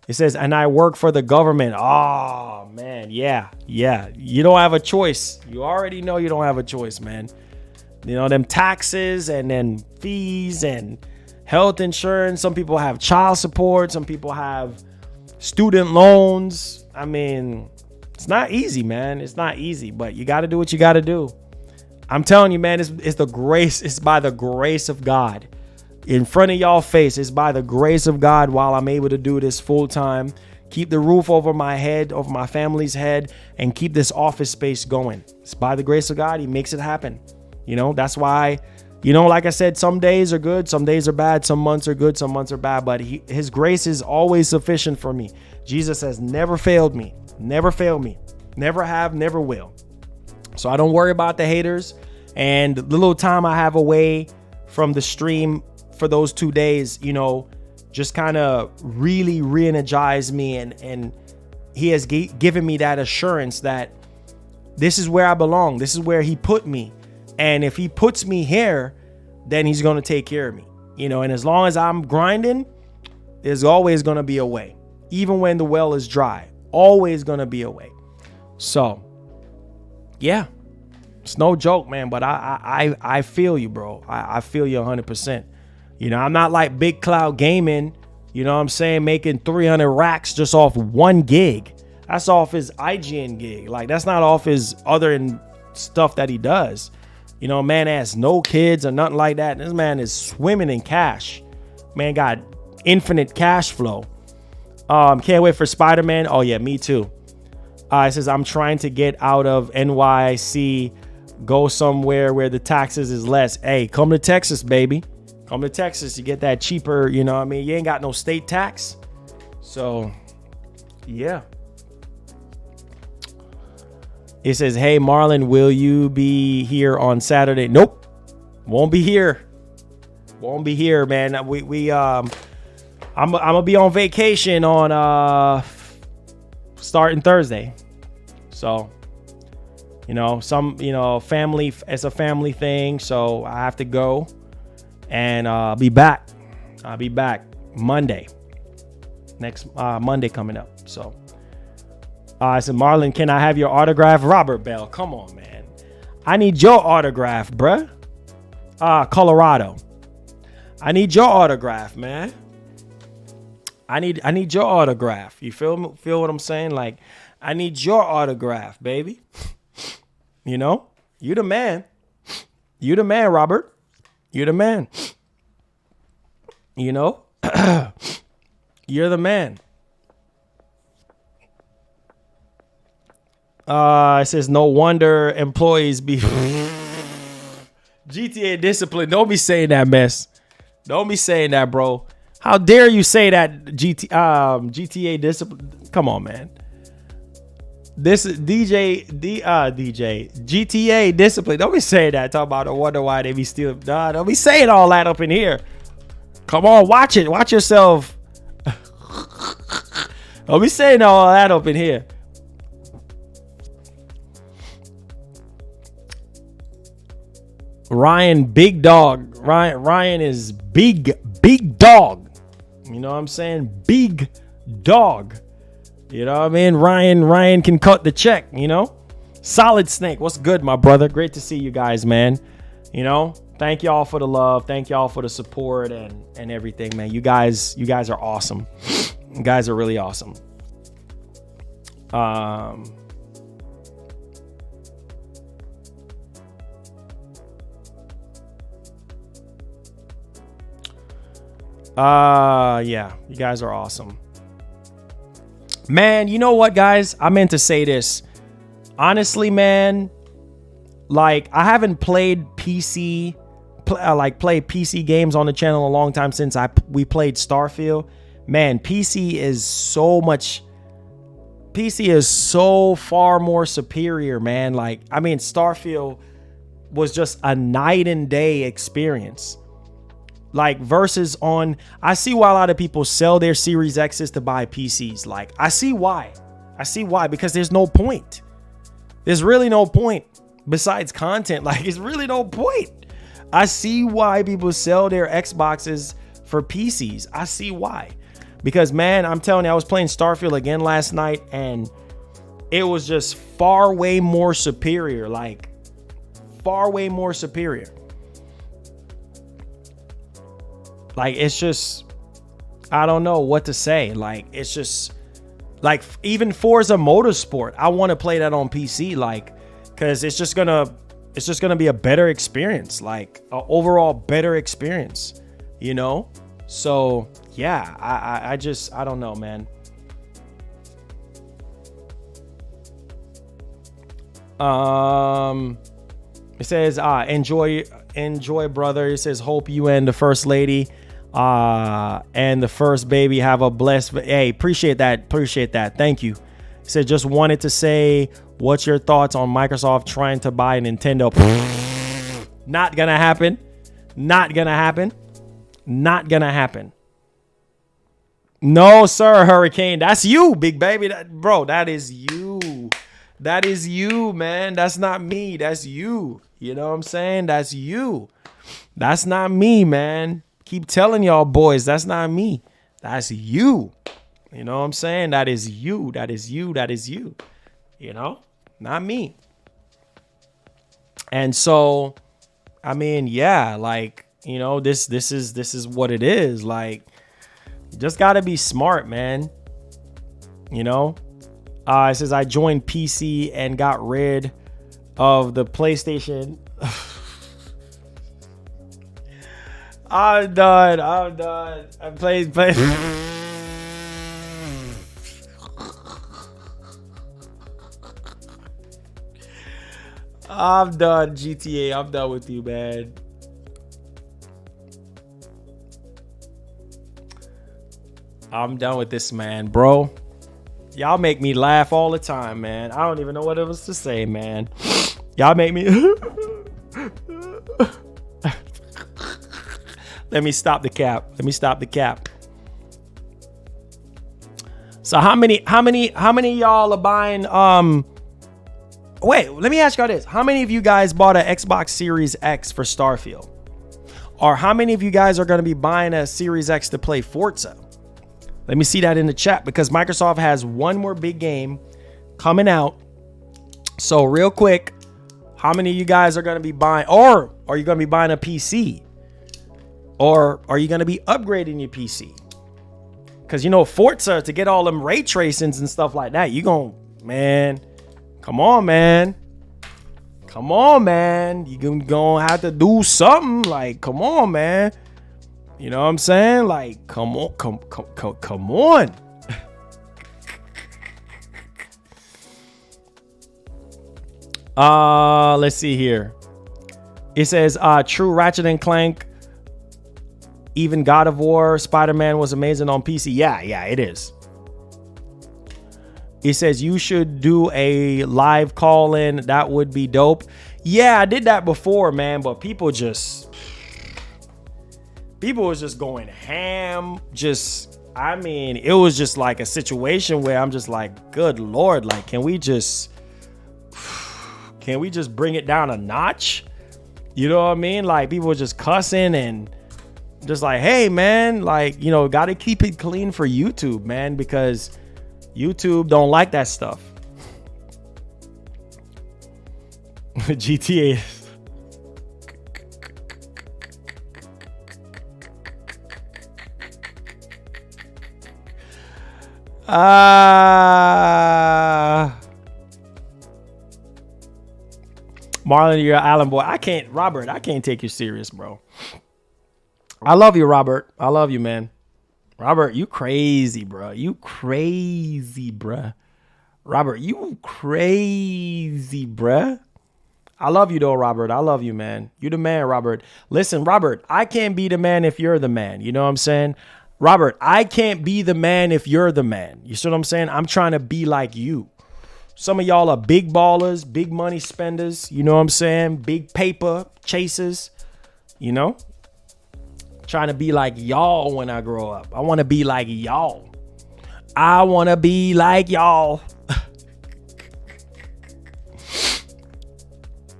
It says, and I work for the government. Oh, man. Yeah. You don't have a choice. You already know you don't have a choice, man. Them taxes and then fees and health insurance. Some people have child support. Some people have student loans. I mean, it's not easy, man. It's not easy, but you got to do what you got to do. I'm telling you, man, it's the grace. It's by the grace of God. In front of y'all face, it's by the grace of God while I'm able to do this full time, keep the roof over my head, over my family's head, and keep this office space going. It's by the grace of God. He makes it happen. That's why, like I said, some days are good, some days are bad, some months are good, some months are bad, but his grace is always sufficient for me. Jesus has never failed me, never failed me. Never have, never will. So I don't worry about the haters. And the little time I have away from the stream for those 2 days, you know, just kind of really re-energized me. And he has given me that assurance that this is where I belong. This is where he put me. And if he puts me here, then he's going to take care of me. You know, and as long as I'm grinding, there's always going to be a way. Even when the well is dry, always going to be a way. So, yeah, it's no joke, man. But I feel you, bro. I feel you 100%. You know, I'm not like Big Cloud Gaming, you know what I'm saying, making 300 racks just off 1 gig. That's off his IGN gig. Like, that's not off his other stuff that he does. You know, man has no kids or nothing like that. This man is swimming in cash. Man got infinite cash flow. Can't wait for Spider-Man. Oh, yeah, me too. It says, I'm trying to get out of NYC, go somewhere where the taxes is less. Hey, come to Texas, baby. Come to Texas. You get that cheaper, you know what I mean? You ain't got no state tax. So, yeah. It says, hey, Marlon, will you be here on Saturday? Nope. Won't be here. Won't be here, man. I'm gonna be on vacation on starting Thursday. So, you know, family, it's a family thing, so I have to go. And I'll be back. I'll be back Monday. Next Monday coming up. So I said, Marlon, can I have your autograph? Robert Bell, come on, man. I need your autograph, bruh. Colorado. I need your autograph, man. I need your autograph. You feel what I'm saying? Like, I need your autograph, baby. You know? You the man. You the man, Robert. You're the man. You know? You're the man. It says, no wonder employees be GTA discipline. Don't be saying that mess. Don't be saying that, bro. How dare you say that GTA discipline? Come on, man. This is GTA discipline. Don't be saying that. Talk about I wonder why they be stealing. Nah, don't be saying all that up in here. Come on, watch it. Watch yourself. Don't be saying all that up in here. Ryan, big dog. Ryan is big dog. You know what I'm saying? Big dog. You know what I mean? Ryan can cut the check, you know? Solid Snake. What's good, my brother? Great to see you guys, man. You know, thank y'all for the love. Thank y'all for the support and everything, man. You guys are awesome. You guys are really awesome. Yeah, you guys are awesome. Man, you know what, guys? I meant to say this. Honestly, man, like, I haven't played PC games on the channel a long time since we played Starfield. Man, PC is so far more superior, man. Like, I mean, Starfield was just a night and day experience. Like, versus on, I see why a lot of people sell their Series X's to buy PCs. Like, I see why, because there's no point. There's really no point besides content. Like, it's really no point. I see why people sell their Xboxes for PCs. I see why. Because, man, I'm telling you, I was playing Starfield again last night, and it was just far way more superior. Like, far way more superior. Like, it's just, I don't know what to say. Like, it's just, like, even Forza Motorsport, I want to play that on PC, like, because it's just gonna be a better experience, like, an overall better experience, you know? So, yeah, I don't know, man. It says, enjoy, brother. It says, hope you and the first lady and the first baby have a blessed. Hey, appreciate that. Thank you. He said, just wanted to say, what's your thoughts on Microsoft trying to buy Nintendo? Not gonna happen. Not gonna happen. Not gonna happen. No, sir, Hurricane. That's you, big baby. Bro, that is you. That is you, man. That's not me. That's you. You know what I'm saying? That's you. That's not me, man. Keep telling y'all boys, that's not me. That's you. You know what I'm saying? That is you. That is you. That is you. You know? Not me. And so, I mean, yeah, like, you know, this is what it is. Like, you just gotta be smart, man. You know? It says I joined PC and got rid of the PlayStation. I'm done. I played. I'm done, GTA. I'm done with you, man. I'm done with this, man, bro. Y'all make me laugh all the time, man. I don't even know what it was to say, man. Y'all make me. Let me stop the cap. Let me stop the cap. So how many y'all are buying? Wait, let me ask y'all this. How many of you guys bought an Xbox Series X for Starfield? Or how many of you guys are going to be buying a Series X to play Forza? Let me see that in the chat, because Microsoft has one more big game coming out. So real quick, how many of you guys are going to be buying, or are you going to be buying a PC? Or are you going to be upgrading your PC? Because, you know, Forza, to get all them ray tracings and stuff like that, you going, man, come on, man. Come on, man. You're going to have to do something. Like, come on, man. You know what I'm saying? Like, come on, come on. Let's see here. It says, true Ratchet and Clank, even God of War, Spider-Man was amazing on PC. Yeah, it is. It says you should do a live call-in. That would be dope. Yeah, I did that before, man, but people was just going ham. I mean, it was just like a situation where I'm just like, good Lord, like, can we just bring it down a notch? You know what I mean? Like, people were just cussing and just like, hey, man, like, you know, got to keep it clean for YouTube, man, because YouTube don't like that stuff. GTA. Marlon, you're an island boy. Robert, I can't take you serious, bro. I love you, Robert. I love you, man. Robert, you crazy, bro. You crazy, bruh. Robert, you crazy, bruh. I love you, though, Robert. I love you, man. You the man, Robert. Listen, Robert, I can't be the man if you're the man. You know what I'm saying? Robert, I can't be the man if you're the man. You see what I'm saying? I'm trying to be like you. Some of y'all are big ballers, big money spenders. You know what I'm saying? Big paper chasers. You know? Trying to be like y'all when I grow up. I want to be like y'all. I want to be like y'all.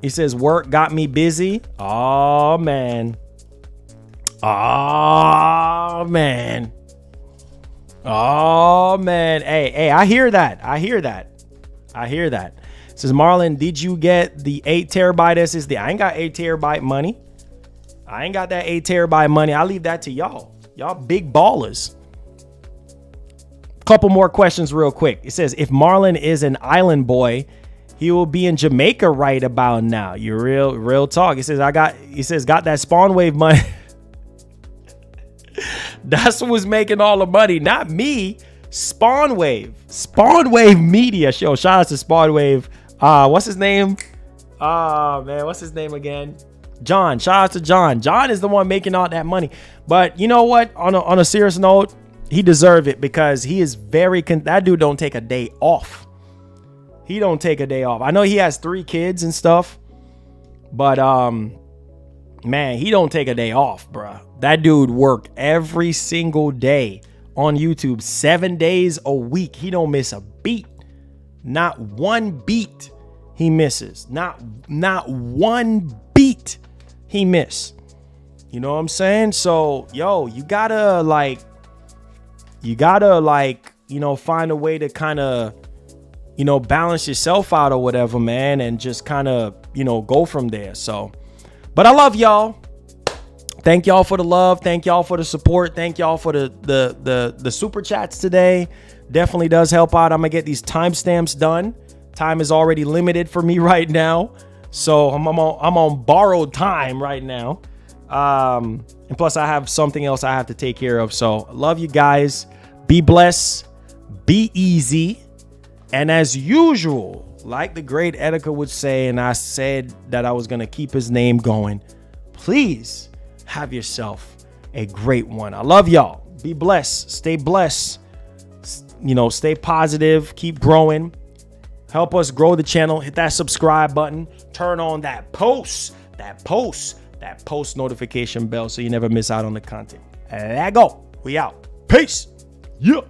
He says, work got me busy. Oh, man. Oh, man. Oh, man. Hey, I hear that. It says, Marlon, did you get the 8 terabyte SSD? I ain't got 8 terabyte money. I ain't got that 8 terabyte money. I leave that to y'all. Y'all big ballers. Couple more questions real quick. It says, if Marlon is an island boy, he will be in Jamaica right about now. You real talk. It says, got that Spawn Wave money. That's who was making all the money, not me. Spawn Wave Media Show. Shout out to Spawn Wave. What's his name? Man, what's his name again? John. Shout out to John. John is the one making all that money. But you know what? On a serious note, he deserved it, because he is that dude don't take a day off. He don't take a day off. I know he has 3 kids and stuff, but man, he don't take a day off, bruh. That dude work every single day on YouTube, 7 days a week. He don't miss a beat. Not one beat he misses. Not one beat he miss. You know what I'm saying? So, yo, you gotta find a way to kind of, balance yourself out or whatever, man, and just kind of, go from there. So, but I love y'all. Thank y'all for the love. Thank y'all for the support. Thank y'all for the super chats today. Definitely does help out. I'm gonna get these timestamps done. Time is already limited for me right now, so I'm on borrowed time right now. And plus, I have something else I have to take care of. So, love you guys. Be blessed. Be easy. And as usual, like the great Etika would say, and I said that I was gonna keep his name going. Please have yourself a great one. I love y'all. Be blessed. Stay blessed. Stay positive. Keep growing. Help us grow the channel. Hit that subscribe button. Turn on that post notification bell so you never miss out on the content. Let go. We out. Peace. Yeah.